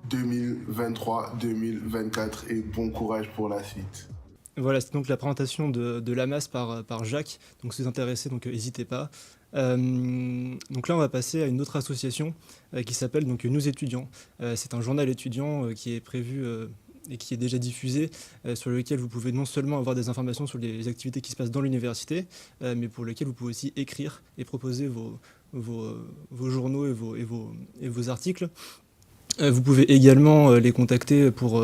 2023-2024 et bon courage pour la suite. Voilà, c'est donc la présentation de l'AMAS par Jacques, donc si vous êtes intéressés, n'hésitez pas. Donc là, on va passer à une autre association qui s'appelle donc Nous Étudiants. C'est un journal étudiant qui est prévu et qui est déjà diffusé, sur lequel vous pouvez non seulement avoir des informations sur les activités qui se passent dans l'université, mais pour lequel vous pouvez aussi écrire et proposer vos journaux et vos articles. Vous pouvez également les contacter pour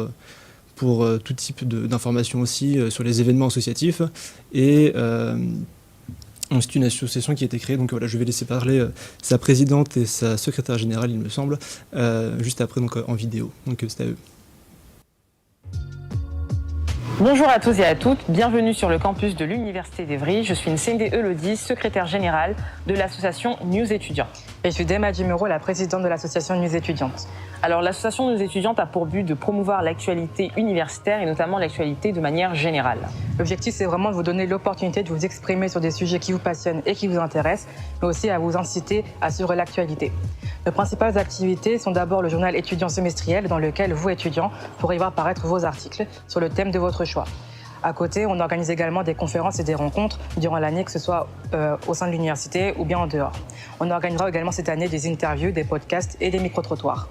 tout type d'informations aussi sur les événements associatifs. Et c'est une association qui a été créée, donc voilà, je vais laisser parler sa présidente et sa secrétaire générale, il me semble, juste après donc, en vidéo. Donc c'est à eux. Bonjour à tous et à toutes, bienvenue sur le campus de l'Université d'Evry. Je suis Nsende Elodie, secrétaire générale de l'association News Étudiants. Et je suis Dema Djimuro, la présidente de l'association News Étudiantes. Alors l'association News Étudiantes a pour but de promouvoir l'actualité universitaire et notamment l'actualité de manière générale. L'objectif, c'est vraiment de vous donner l'opportunité de vous exprimer sur des sujets qui vous passionnent et qui vous intéressent, mais aussi à vous inciter à suivre l'actualité. Nos principales activités sont d'abord le journal étudiant semestriel dans lequel vous, étudiants, pourrez voir paraître vos articles sur le thème de votre choix. À côté, on organise également des conférences et des rencontres durant l'année, que ce soit au sein de l'université ou bien en dehors. On organisera également cette année des interviews, des podcasts et des micro-trottoirs.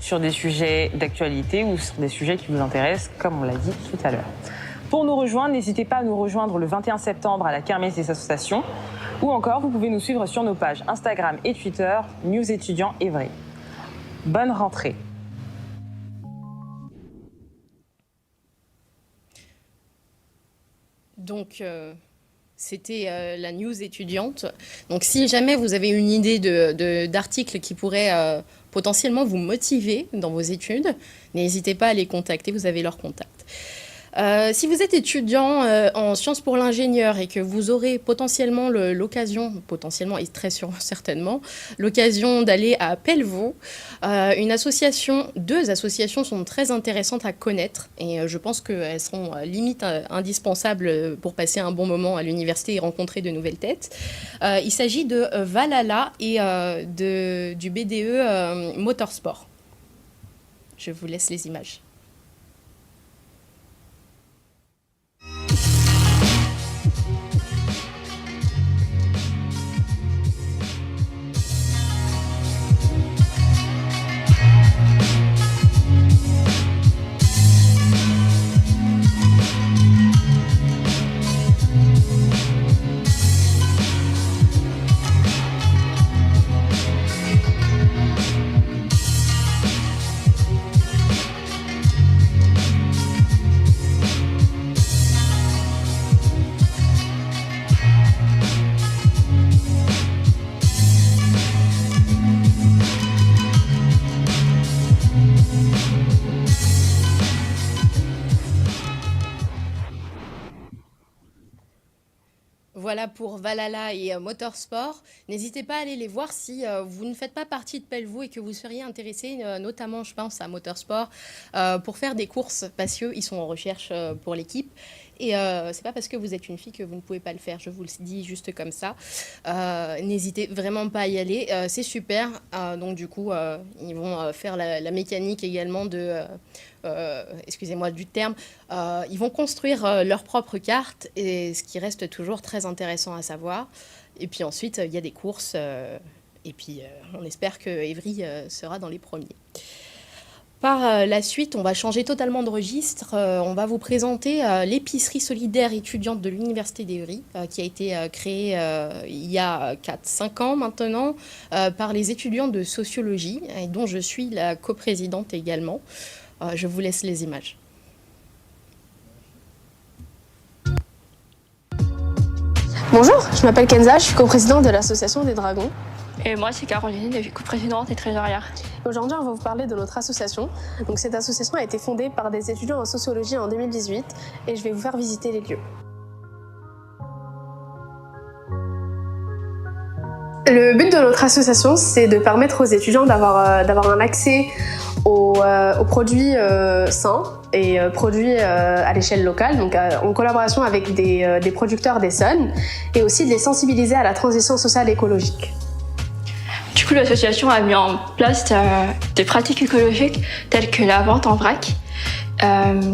Sur des sujets d'actualité ou sur des sujets qui vous intéressent, comme on l'a dit tout à l'heure. Pour nous rejoindre, n'hésitez pas à nous rejoindre le 21 septembre à la Kermesse des associations. Ou encore, vous pouvez nous suivre sur nos pages Instagram et Twitter, News Étudiants Evry. Bonne rentrée. Donc, c'était la news étudiante. Donc, si jamais vous avez une idée d'articles qui pourraient potentiellement vous motiver dans vos études, n'hésitez pas à les contacter, vous avez leur contact. Si vous êtes étudiant en sciences pour l'ingénieur et que vous aurez potentiellement potentiellement et très certainement, l'occasion d'aller à Pelvoux, deux associations sont très intéressantes à connaître et je pense qu'elles seront limite indispensables pour passer un bon moment à l'université et rencontrer de nouvelles têtes. Il s'agit de Valhalla et du BDE Motorsport. Je vous laisse les images. Voilà pour Valhalla et Motorsport. N'hésitez pas à aller les voir si vous ne faites pas partie de Pelvoux et que vous seriez intéressé, notamment je pense à Motorsport, pour faire des courses parce qu'ils sont en recherche pour l'équipe. Et c'est pas parce que vous êtes une fille que vous ne pouvez pas le faire, je vous le dis juste comme ça. N'hésitez vraiment pas à y aller, c'est super. Donc du coup, ils vont faire la mécanique également de... excusez-moi du terme, ils vont construire leur propre carte, et ce qui reste toujours très intéressant à savoir. Et puis ensuite, il y a des courses, et puis on espère que Évry sera dans les premiers. Par la suite, on va changer totalement de registre. On va vous présenter l'épicerie solidaire étudiante de l'Université d'Évry, qui a été créée il y a 4-5 ans maintenant, par les étudiants de sociologie, et dont je suis la coprésidente également. Je vous laisse les images. Bonjour, je m'appelle Kenza, je suis coprésidente de l'association des Dragons. Et moi, c'est Caroline, je suis coprésidente et trésorière. Aujourd'hui, on va vous parler de notre association. Donc, cette association a été fondée par des étudiants en sociologie en 2018 et je vais vous faire visiter les lieux. Le but de notre association, c'est de permettre aux étudiants d'avoir un accès aux produits sains et produits à l'échelle locale, donc en collaboration avec des producteurs d'Essonne, et aussi de les sensibiliser à la transition sociale et écologique. Du coup, l'association a mis en place des pratiques écologiques telles que la vente en vrac,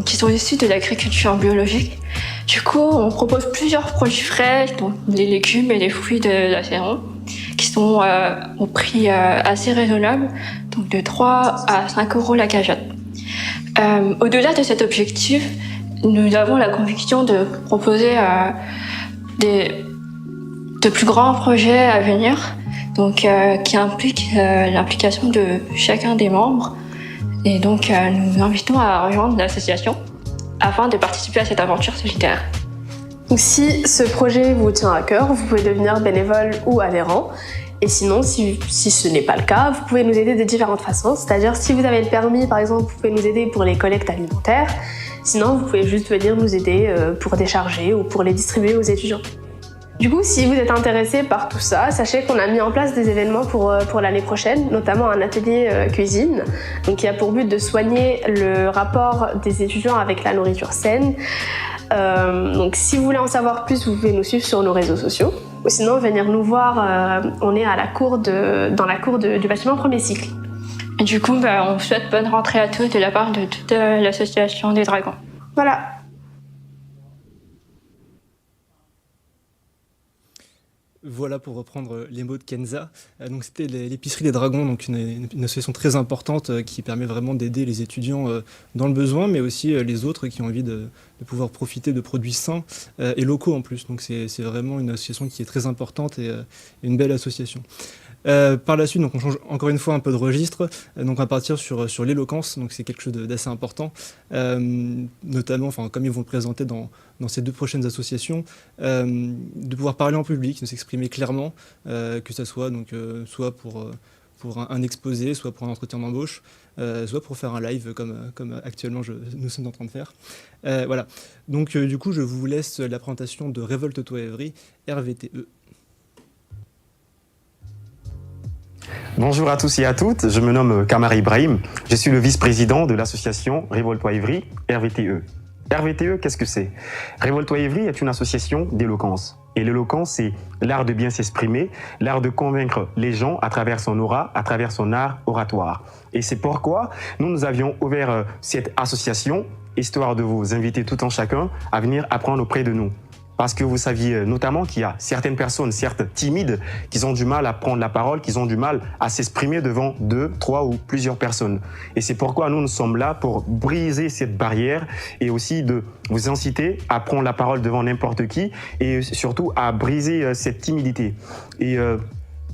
qui sont issues de l'agriculture biologique. Du coup, on propose plusieurs produits frais, donc les légumes et les fruits de la saison, qui sont au prix assez raisonnable, donc de 3 à 5 € la cagette. Au-delà de cet objectif, nous avons la conviction de proposer de plus grands projets à venir, donc qui impliquent l'implication de chacun des membres. Et donc, nous vous invitons à rejoindre l'association afin de participer à cette aventure solidaire. Donc, si ce projet vous tient à cœur, vous pouvez devenir bénévole ou adhérent. Et sinon, si ce n'est pas le cas, vous pouvez nous aider de différentes façons. C'est-à-dire, si vous avez le permis, par exemple, vous pouvez nous aider pour les collectes alimentaires. Sinon, vous pouvez juste venir nous aider pour décharger ou pour les distribuer aux étudiants. Du coup, si vous êtes intéressé par tout ça, sachez qu'on a mis en place des événements pour l'année prochaine, notamment un atelier cuisine, donc qui a pour but de soigner le rapport des étudiants avec la nourriture saine. Donc si vous voulez en savoir plus, vous pouvez nous suivre sur nos réseaux sociaux. Ou sinon, venir nous voir, on est à dans la cour du bâtiment premier cycle. Et du coup, on souhaite bonne rentrée à tous de la part de toute l'association des Dragons. Voilà. Voilà pour reprendre les mots de Kenza. Donc c'était l'épicerie des Dragons, donc une association très importante qui permet vraiment d'aider les étudiants dans le besoin, mais aussi les autres qui ont envie de pouvoir profiter de produits sains et locaux en plus. Donc c'est vraiment une association qui est très importante et une belle association. Par la suite, donc on change encore une fois un peu de registre, donc on va partir sur l'éloquence, donc c'est quelque chose d'assez important, notamment, comme ils vont le présenter dans ces 2 prochaines associations, de pouvoir parler en public, de s'exprimer clairement, que ça soit donc soit pour pour un exposé, soit pour un entretien d'embauche, soit pour faire un live comme actuellement nous sommes en train de faire. Voilà. Donc du coup, je vous laisse la présentation de Révolte-toi Évry, RVTE. Bonjour à tous et à toutes, je me nomme Kamar Ibrahim, je suis le vice-président de l'association Révolte-toi Évry, RVTE. RVTE, qu'est-ce que c'est? Révolte-toi Évry est une association d'éloquence. Et l'éloquence, c'est l'art de bien s'exprimer, l'art de convaincre les gens à travers son aura, à travers son art oratoire. Et c'est pourquoi nous avions ouvert cette association, histoire de vous inviter tout en chacun à venir apprendre auprès de nous. Parce que vous saviez notamment qu'il y a certaines personnes, certes timides, qui ont du mal à prendre la parole, qui ont du mal à s'exprimer devant 2, 3 ou plusieurs personnes. Et c'est pourquoi nous sommes là pour briser cette barrière et aussi de vous inciter à prendre la parole devant n'importe qui et surtout à briser cette timidité. Et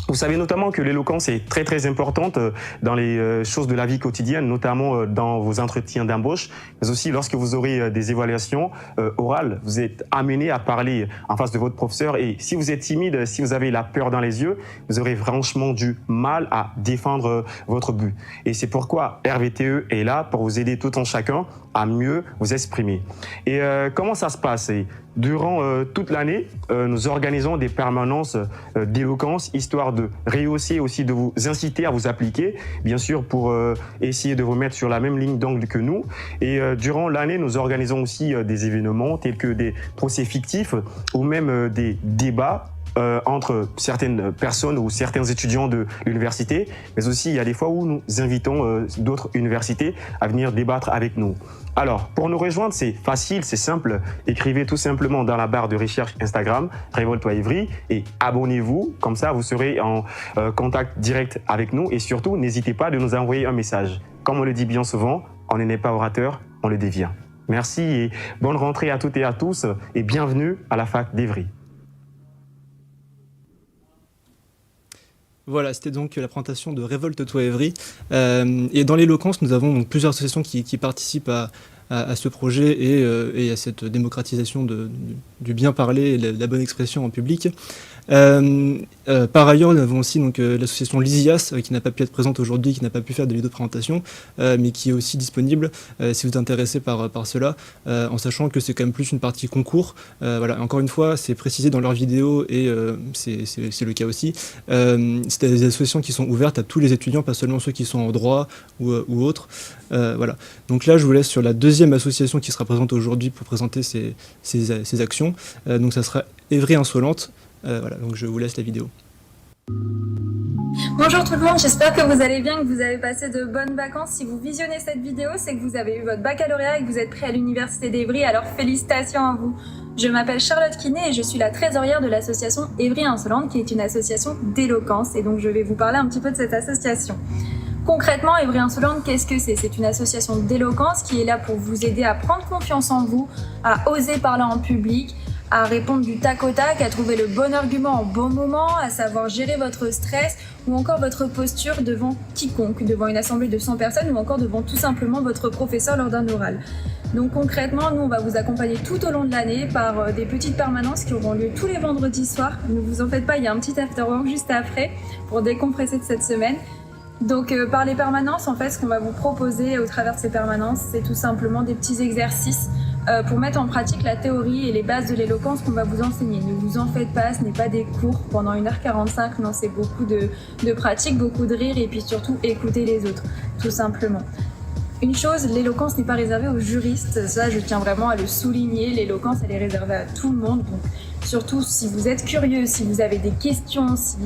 vous savez notamment que l'éloquence est très très importante dans les choses de la vie quotidienne, notamment dans vos entretiens d'embauche, mais aussi lorsque vous aurez des évaluations orales, vous êtes amené à parler en face de votre professeur et si vous êtes timide, si vous avez la peur dans les yeux, vous aurez franchement du mal à défendre votre but. Et c'est pourquoi RVTE est là pour vous aider tout en chacun à mieux vous exprimer. Et comment ça se passe? Durant toute l'année, nous organisons des permanences d'éloquence, histoire de rehausser aussi, de vous inciter à vous appliquer, bien sûr pour essayer de vous mettre sur la même ligne d'angle que nous. Et durant l'année, nous organisons aussi des événements tels que des procès fictifs ou même des débats entre certaines personnes ou certains étudiants de l'université, mais aussi il y a des fois où nous invitons d'autres universités à venir débattre avec nous. Alors, pour nous rejoindre, c'est facile, c'est simple. Écrivez tout simplement dans la barre de recherche Instagram, Révolte-toi Évry, et abonnez-vous. Comme ça, vous serez en contact direct avec nous. Et surtout, n'hésitez pas de nous envoyer un message. Comme on le dit bien souvent, on n'est pas orateur, on le devient. Merci et bonne rentrée à toutes et à tous, et bienvenue à la fac d'Évry. Voilà, c'était donc la présentation de Révolte-toi Évry. Et dans l'éloquence, nous avons donc plusieurs associations qui participent à ce projet et à cette démocratisation du bien parler et de la bonne expression en public. Par ailleurs, nous avons aussi l'association Lysias qui n'a pas pu être présente aujourd'hui, qui n'a pas pu faire de vidéo de présentation, mais qui est aussi disponible si vous êtes intéressé par cela, en sachant que c'est quand même plus une partie concours. Voilà, encore une fois, c'est précisé dans leur vidéo et c'est le cas aussi. C'est des associations qui sont ouvertes à tous les étudiants, pas seulement ceux qui sont en droit ou autres. Voilà. Donc là, je vous laisse sur la deuxième association qui sera présente aujourd'hui pour présenter ses actions. Donc ça sera Évry Insolente. Voilà, donc je vous laisse la vidéo. Bonjour tout le monde, j'espère que vous allez bien, que vous avez passé de bonnes vacances. Si vous visionnez cette vidéo, c'est que vous avez eu votre baccalauréat et que vous êtes prêt à l'université d'Évry, alors félicitations à vous. Je m'appelle Charlotte Quinet et je suis la trésorière de l'association Évry Insolente, qui est une association d'éloquence, et donc je vais vous parler un petit peu de cette association. Concrètement, Évry Insolente, qu'est-ce que c'est? C'est une association d'éloquence qui est là pour vous aider à prendre confiance en vous, à oser parler en public, à répondre du tac au tac, à trouver le bon argument au bon moment, à savoir gérer votre stress ou encore votre posture devant quiconque, devant une assemblée de 100 personnes ou encore devant tout simplement votre professeur lors d'un oral. Donc concrètement, nous on va vous accompagner tout au long de l'année par des petites permanences qui auront lieu tous les vendredis soirs. Ne vous en faites pas, il y a un petit after-work juste après pour décompresser de cette semaine. Donc par les permanences, en fait, ce qu'on va vous proposer au travers de ces permanences, c'est tout simplement des petits exercices pour mettre en pratique la théorie et les bases de l'éloquence qu'on va vous enseigner. Ne vous en faites pas, ce n'est pas des cours pendant 1h45, non, c'est beaucoup de pratique, beaucoup de rire et puis surtout écouter les autres, tout simplement. Une chose, l'éloquence n'est pas réservée aux juristes, ça je tiens vraiment à le souligner, l'éloquence elle est réservée à tout le monde, donc surtout si vous êtes curieux, si vous avez des questions, si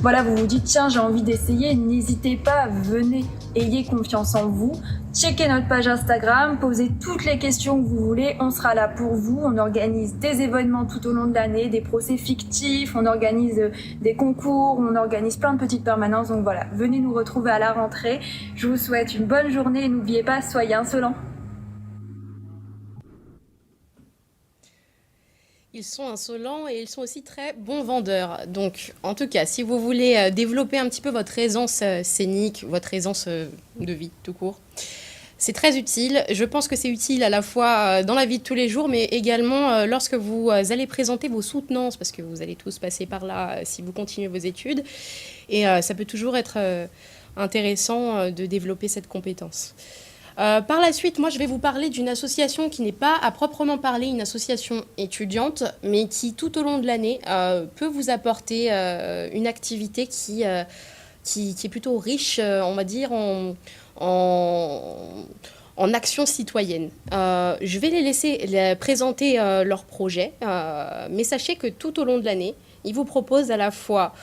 voilà, vous vous dites tiens j'ai envie d'essayer, n'hésitez pas, venez, ayez confiance en vous, checkez notre page Instagram, posez toutes les questions que vous voulez, on sera là pour vous, on organise des événements tout au long de l'année, des procès fictifs, on organise des concours, on organise plein de petites permanences, donc voilà, venez nous retrouver à la rentrée, je vous souhaite une bonne journée et n'oubliez pas, soyez insolents. Ils sont insolents et ils sont aussi très bons vendeurs. Donc, en tout cas, si vous voulez développer un petit peu votre aisance scénique, votre aisance de vie tout court, C'est très utile. Je pense que c'est utile à la fois dans la vie de tous les jours, mais également lorsque vous allez présenter vos soutenances, parce que vous allez tous passer par là si vous continuez vos études. Et ça peut toujours être intéressant de développer cette compétence. Par la suite, moi, je vais vous parler d'une association qui n'est pas à proprement parler une association étudiante, mais qui, tout au long de l'année, peut vous apporter une activité qui est plutôt riche, on va dire, en action citoyenne. Je vais les laisser présenter leur projet, mais sachez que tout au long de l'année, ils vous proposent à la fois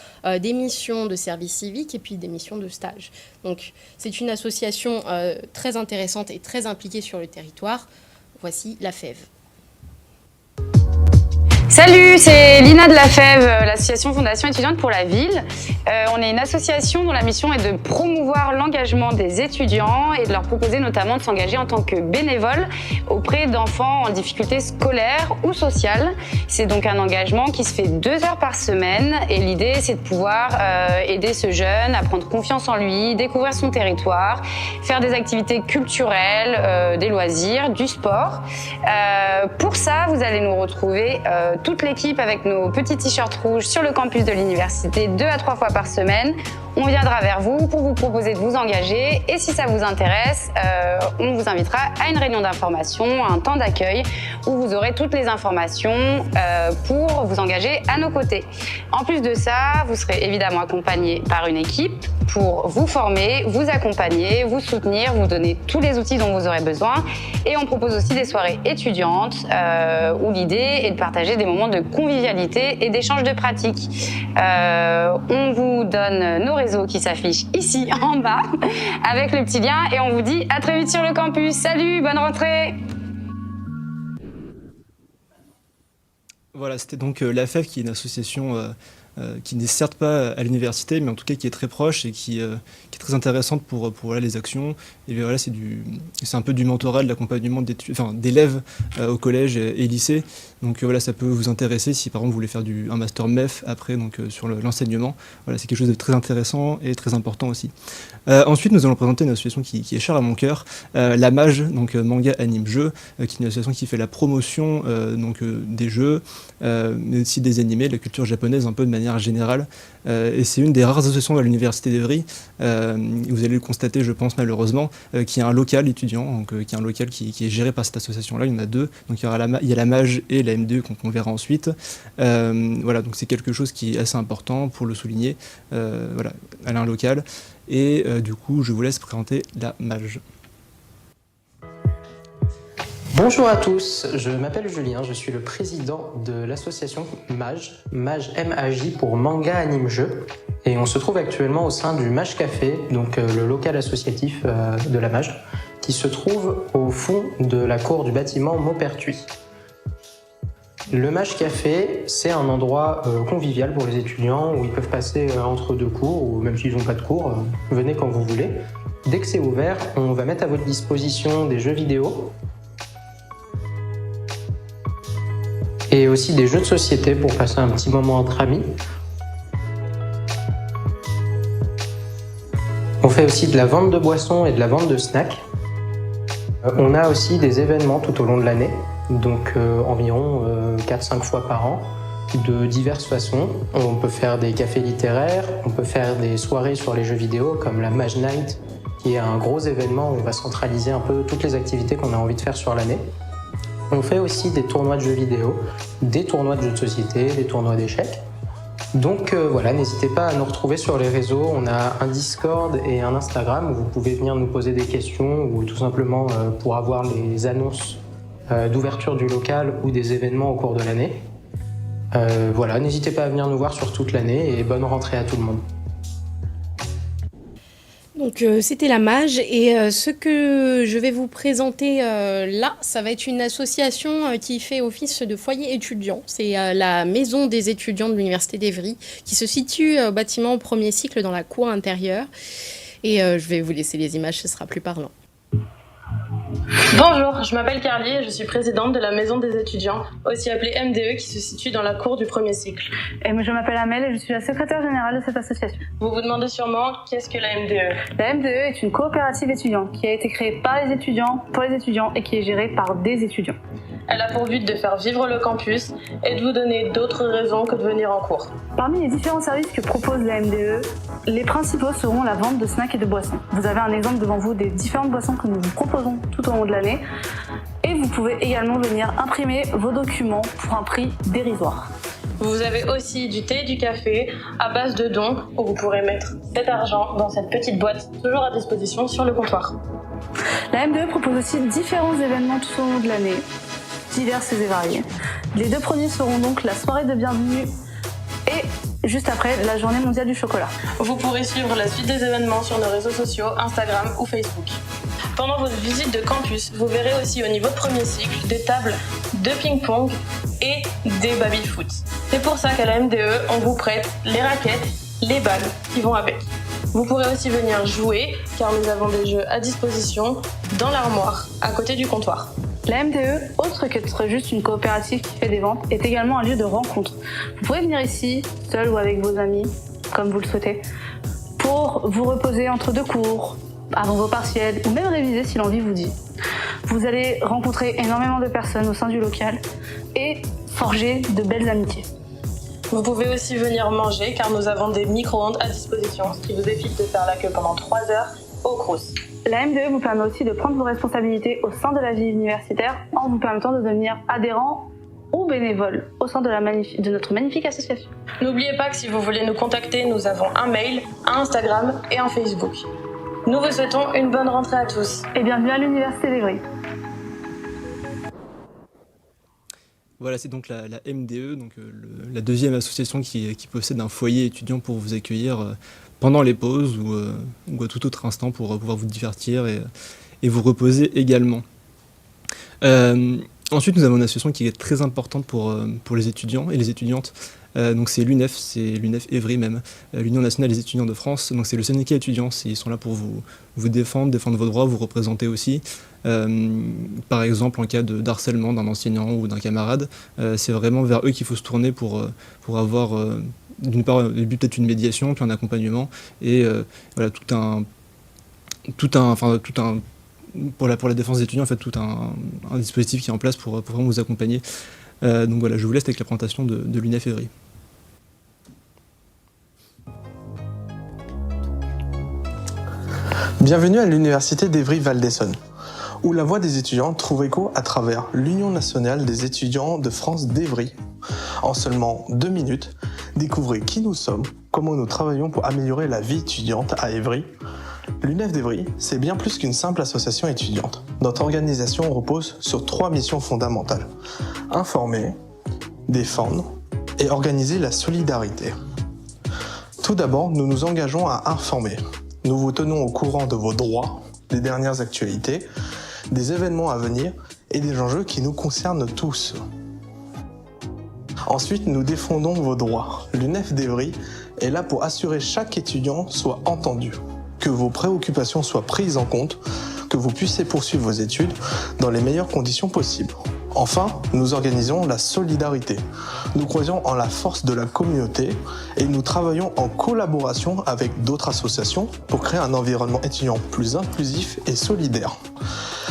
des missions de service civique et puis des missions de stage. Donc, c'est une association très intéressante et très impliquée sur le territoire. Voici la FEV. Salut, c'est Lina de la FEV, l'association Fondation étudiante pour la ville. On est une association dont la mission est de promouvoir l'engagement des étudiants et de leur proposer notamment de s'engager en tant que bénévole auprès d'enfants en difficulté scolaire ou sociale. C'est donc un engagement qui se fait 2 heures par semaine et l'idée c'est de pouvoir aider ce jeune à prendre confiance en lui, découvrir son territoire, faire des activités culturelles, des loisirs, du sport. Pour ça, vous allez nous retrouver toute l'équipe avec nos petits t-shirts rouges sur le campus de l'université 2 à 3 fois par semaine. On viendra vers vous pour vous proposer de vous engager et si ça vous intéresse, on vous invitera à une réunion d'information, à un temps d'accueil où vous aurez toutes les informations pour vous engager à nos côtés. En plus de ça, vous serez évidemment accompagné par une équipe pour vous former, vous accompagner, vous soutenir, vous donner tous les outils dont vous aurez besoin. Et on propose aussi des soirées étudiantes où l'idée est de partager des moments de convivialité et d'échange de pratiques. On vous donne nos réseaux qui s'affichent ici en bas avec le petit lien et on vous dit à très vite sur le campus. Salut, bonne rentrée! Voilà, c'était donc la FEV qui est une association qui n'est certes pas à l'université, mais en tout cas qui est très proche et qui est très intéressante pour voilà, les actions. Et voilà, c'est un peu du mentorat, de l'accompagnement d'élèves au collège et lycée. Donc voilà, ça peut vous intéresser si par exemple vous voulez faire un master MEF après donc, sur l'enseignement. Voilà, c'est quelque chose de très intéressant et très important aussi. Ensuite, nous allons présenter une association qui est chère à mon cœur, la MAGE, donc Manga Anime Jeux, qui est une association qui fait la promotion des jeux, mais aussi des animés, de la culture japonaise un peu de manière générale. Et c'est une des rares associations à l'université d'Evry. Vous allez le constater, je pense malheureusement, qui a un local étudiant, donc, qui est un local qui est géré par cette association-là. Il y en a 2. Donc il y a la MAGE et la M2 qu'on verra ensuite. Voilà, donc c'est quelque chose qui est assez important pour le souligner. Voilà, elle a un local. Et du coup, je vous laisse présenter la MAGE. Bonjour à tous, je m'appelle Julien, je suis le président de l'association MAGE, MAGE M-A-J pour Manga Anime Jeux. Et on se trouve actuellement au sein du MAGE Café, donc le local associatif de la MAGE, qui se trouve au fond de la cour du bâtiment Maupertuis. Le MAGE Café, c'est un endroit convivial pour les étudiants où ils peuvent passer entre 2 cours, ou même s'ils n'ont pas de cours, venez quand vous voulez. Dès que c'est ouvert, on va mettre à votre disposition des jeux vidéo, et aussi des jeux de société pour passer un petit moment entre amis. On fait aussi de la vente de boissons et de la vente de snacks. On a aussi des événements tout au long de l'année, donc environ 4-5 fois par an, de diverses façons. On peut faire des cafés littéraires, on peut faire des soirées sur les jeux vidéo comme la MAGE Night, qui est un gros événement où on va centraliser un peu toutes les activités qu'on a envie de faire sur l'année. On fait aussi des tournois de jeux vidéo, des tournois de jeux de société, des tournois d'échecs. Donc voilà, n'hésitez pas à nous retrouver sur les réseaux. On a un Discord et un Instagram où vous pouvez venir nous poser des questions ou tout simplement pour avoir les annonces d'ouverture du local ou des événements au cours de l'année. Voilà, n'hésitez pas à venir nous voir sur toute l'année et bonne rentrée à tout le monde. Donc c'était la MAGE et ce que je vais vous présenter là, ça va être une association qui fait office de foyer étudiant. C'est la maison des étudiants de l'université d'Evry qui se situe au bâtiment au 1er cycle dans la cour intérieure. Et je vais vous laisser les images, ce sera plus parlant. Bonjour, je m'appelle Carly et je suis présidente de la Maison des étudiants, aussi appelée MDE, qui se situe dans la cour du premier cycle. Et moi, je m'appelle Amel et je suis la secrétaire générale de cette association. Vous vous demandez sûrement qu'est-ce que la MDE ? La MDE est une coopérative étudiante qui a été créée par les étudiants, pour les étudiants et qui est gérée par des étudiants. Elle a pour but de faire vivre le campus et de vous donner d'autres raisons que de venir en cours. Parmi les différents services que propose la MDE, les principaux seront la vente de snacks et de boissons. Vous avez un exemple devant vous des différentes boissons que nous vous proposons tout au long de l'année. Et vous pouvez également venir imprimer vos documents pour un prix dérisoire. Vous avez aussi du thé et du café à base de dons où vous pourrez mettre cet argent dans cette petite boîte toujours à disposition sur le comptoir. La MDE propose aussi différents événements tout au long de l'année, divers et variés. Les 2 premiers seront donc la soirée de bienvenue et juste après la journée mondiale du chocolat. Vous pourrez suivre la suite des événements sur nos réseaux sociaux, Instagram ou Facebook. Pendant votre visite de campus, vous verrez aussi au niveau de premier cycle des tables de ping-pong et des baby-foot. C'est pour ça qu'à la MDE, on vous prête les raquettes, les balles qui vont avec. Vous pourrez aussi venir jouer car nous avons des jeux à disposition dans l'armoire à côté du comptoir. La MDE, autre qu'être juste une coopérative qui fait des ventes, est également un lieu de rencontre. Vous pouvez venir ici, seul ou avec vos amis, comme vous le souhaitez, pour vous reposer entre 2 cours, avant vos partiels, ou même réviser si l'envie vous dit. Vous allez rencontrer énormément de personnes au sein du local et forger de belles amitiés. Vous pouvez aussi venir manger car nous avons des micro-ondes à disposition, ce qui vous évite de faire la queue pendant 3 heures au Crous. La MDE vous permet aussi de prendre vos responsabilités au sein de la vie universitaire en vous permettant de devenir adhérent ou bénévole au sein de notre magnifique association. N'oubliez pas que si vous voulez nous contacter, nous avons un mail, un Instagram et un Facebook. Nous vous souhaitons une bonne rentrée à tous. Et bienvenue à l'Université d'Évry. Voilà, c'est donc la MDE, donc la deuxième association qui possède un foyer étudiant pour vous accueillir pendant les pauses ou à tout autre instant pour pouvoir vous divertir et vous reposer également. Ensuite, nous avons une association qui est très importante pour les étudiants et les étudiantes. Donc c'est l'UNEF Évry même, l'Union nationale des étudiants de France. Donc c'est le syndicat étudiant, ils sont là pour vous défendre vos droits, vous représenter aussi. Par exemple, en cas d'harcèlement d'un enseignant ou d'un camarade, c'est vraiment vers eux qu'il faut se tourner pour avoir d'une part au début peut-être une médiation, puis un accompagnement et voilà pour la défense des étudiants, en fait, tout un dispositif qui est en place pour vraiment vous accompagner. Donc voilà, je vous laisse avec la présentation de l'UNEF Évry. Bienvenue à l'Université d'Évry-Val d'Essonne, où la voix des étudiants trouve écho à travers l'Union nationale des étudiants de France d'Évry. En seulement 2 minutes, découvrez qui nous sommes, comment nous travaillons pour améliorer la vie étudiante à Évry. L'UNEF d'Évry, c'est bien plus qu'une simple association étudiante. Notre organisation repose sur 3 missions fondamentales. Informer, défendre et organiser la solidarité. Tout d'abord, nous nous engageons à informer. Nous vous tenons au courant de vos droits, des dernières actualités, des événements à venir et des enjeux qui nous concernent tous. Ensuite, nous défendons vos droits. L'UNEF d'Évry est là pour assurer que chaque étudiant soit entendu, que vos préoccupations soient prises en compte, que vous puissiez poursuivre vos études dans les meilleures conditions possibles. Enfin, nous organisons la solidarité. Nous croyons en la force de la communauté et nous travaillons en collaboration avec d'autres associations pour créer un environnement étudiant plus inclusif et solidaire.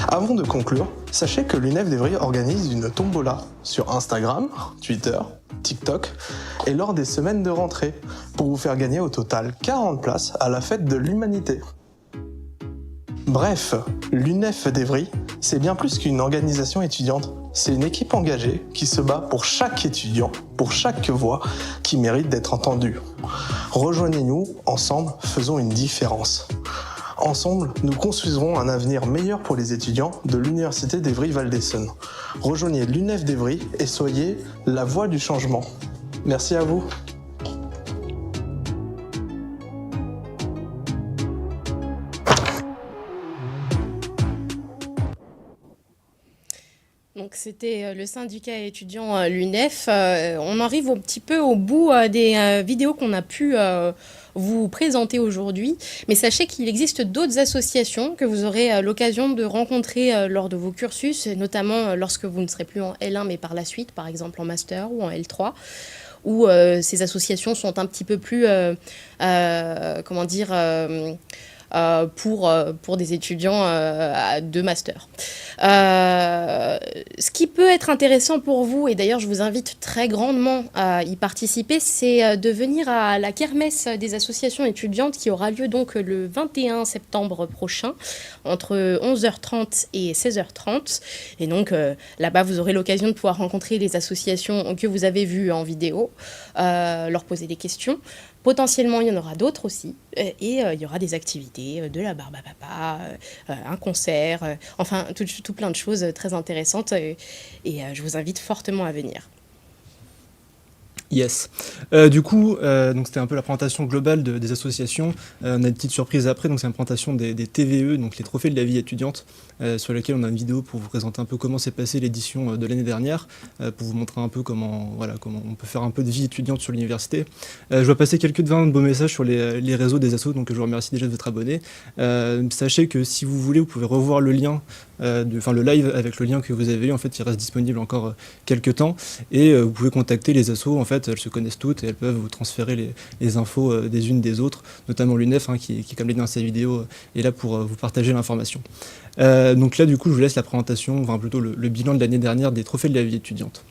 Avant de conclure, sachez que l'UNEF d'Évry organise une tombola sur Instagram, Twitter, TikTok et lors des semaines de rentrée pour vous faire gagner au total 40 places à la fête de l'humanité. Bref, l'UNEF d'Évry, c'est bien plus qu'une organisation étudiante. C'est une équipe engagée qui se bat pour chaque étudiant, pour chaque voix qui mérite d'être entendue. Rejoignez-nous, ensemble, faisons une différence. Ensemble, nous construiserons un avenir meilleur pour les étudiants de l'Université d'Évry-Val d'Essonne. Rejoignez l'UNEF d'Évry et soyez la voix du changement. Merci à vous. Donc c'était le syndicat étudiant l'UNEF. On arrive un petit peu au bout des vidéos qu'on a pu vous présenter aujourd'hui. Mais sachez qu'il existe d'autres associations que vous aurez l'occasion de rencontrer lors de vos cursus, notamment lorsque vous ne serez plus en L1 mais par la suite, par exemple en master ou en L3, où ces associations sont un petit peu plus, pour des étudiants de master. Ce qui peut être intéressant pour vous, et d'ailleurs je vous invite très grandement à y participer, c'est de venir à la kermesse des associations étudiantes qui aura lieu donc le 21 septembre prochain, entre 11h30 et 16h30. Et donc là-bas, vous aurez l'occasion de pouvoir rencontrer les associations que vous avez vues en vidéo, leur poser des questions. Potentiellement, il y en aura d'autres aussi, et il y aura des activités, de la barbe à papa, un concert, enfin tout plein de choses très intéressantes, et je vous invite fortement à venir. Yes. Du coup, donc c'était un peu la présentation globale des associations. On a une petite surprise après, donc c'est une présentation des TVE, donc les trophées de la vie étudiante, sur lesquels on a une vidéo pour vous présenter un peu comment s'est passée l'édition de l'année dernière, pour vous montrer un peu comment on peut faire un peu de vie étudiante sur l'université. Je vais passer quelques-uns de beaux messages sur les réseaux des assos, donc je vous remercie déjà de votre abonné. Sachez que si vous voulez, vous pouvez revoir le lien, le live avec le lien que vous avez eu. En fait, il reste disponible encore quelques temps, et vous pouvez contacter les assos. En fait, elles se connaissent toutes et elles peuvent vous transférer les infos des unes des autres, notamment l'UNEF, qui comme l'a dit dans sa vidéo, est là pour vous partager l'information. Donc là, du coup, je vous laisse la présentation, enfin plutôt le bilan de l'année dernière des trophées de la vie étudiante.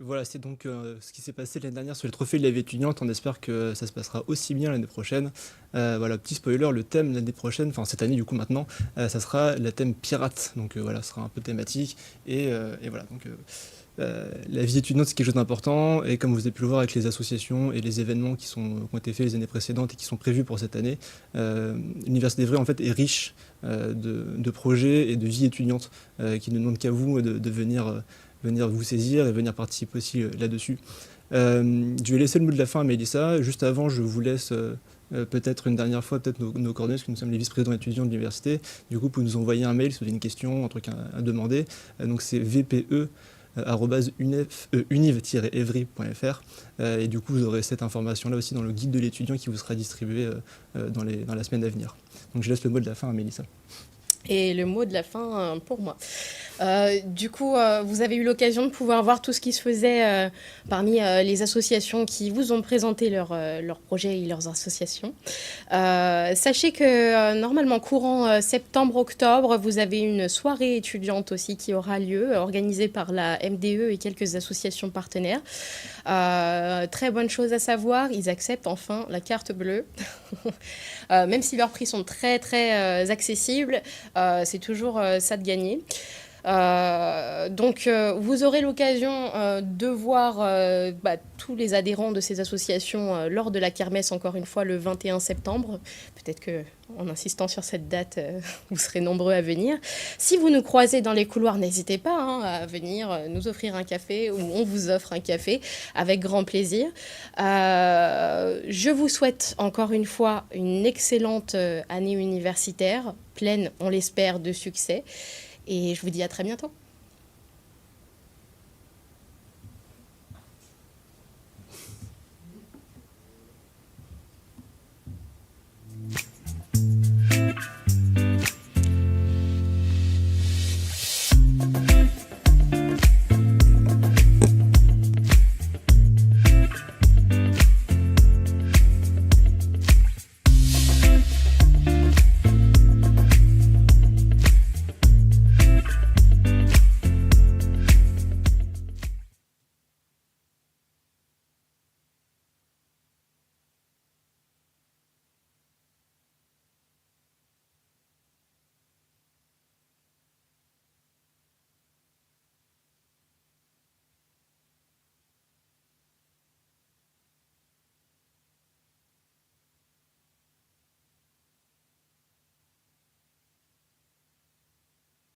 Voilà, c'est donc ce qui s'est passé l'année dernière sur le trophée de la vie étudiante. On espère que ça se passera aussi bien l'année prochaine. Voilà, petit spoiler, le thème l'année prochaine, enfin cette année du coup maintenant, ça sera le thème pirate. Donc voilà, ce sera un peu thématique. Et voilà, donc la vie étudiante c'est quelque chose d'important. Et comme vous avez pu le voir avec les associations et les événements qui ont été faits les années précédentes et qui sont prévus pour cette année, l'Université d'Evry en fait est riche de projets et de vie étudiante qui ne demandent qu'à vous de venir vous saisir et venir participer aussi là-dessus. Je vais laisser le mot de la fin à Mélissa. Juste avant, je vous laisse peut-être une dernière fois nos coordonnées, parce que nous sommes les vice-présidents étudiants de l'université. Du coup, vous pouvez nous envoyer un mail si vous avez une question, un truc à demander. Donc c'est vpe@univ-evry.fr. Et du coup, vous aurez cette information-là aussi dans le guide de l'étudiant qui vous sera distribué dans la semaine à venir. Donc je laisse le mot de la fin à Mélissa. Et le mot de la fin pour moi. Du coup, vous avez eu l'occasion de pouvoir voir tout ce qui se faisait parmi les associations qui vous ont présenté leurs projets et leurs associations. Sachez que normalement, courant septembre-octobre, vous avez une soirée étudiante aussi qui aura lieu, organisée par la MDE et quelques associations partenaires. Très bonne chose à savoir, ils acceptent enfin la carte bleue. Même si leurs prix sont très très accessibles, c'est toujours ça de gagner. Donc vous aurez l'occasion de voir tous les adhérents de ces associations lors de la kermesse, encore une fois, le 21 septembre. Peut-être qu'en insistant sur cette date, vous serez nombreux à venir. Si vous nous croisez dans les couloirs, n'hésitez pas à venir nous offrir un café, ou on vous offre un café avec grand plaisir. Je vous souhaite encore une fois une excellente année universitaire, pleine, on l'espère, de succès. Et je vous dis à très bientôt.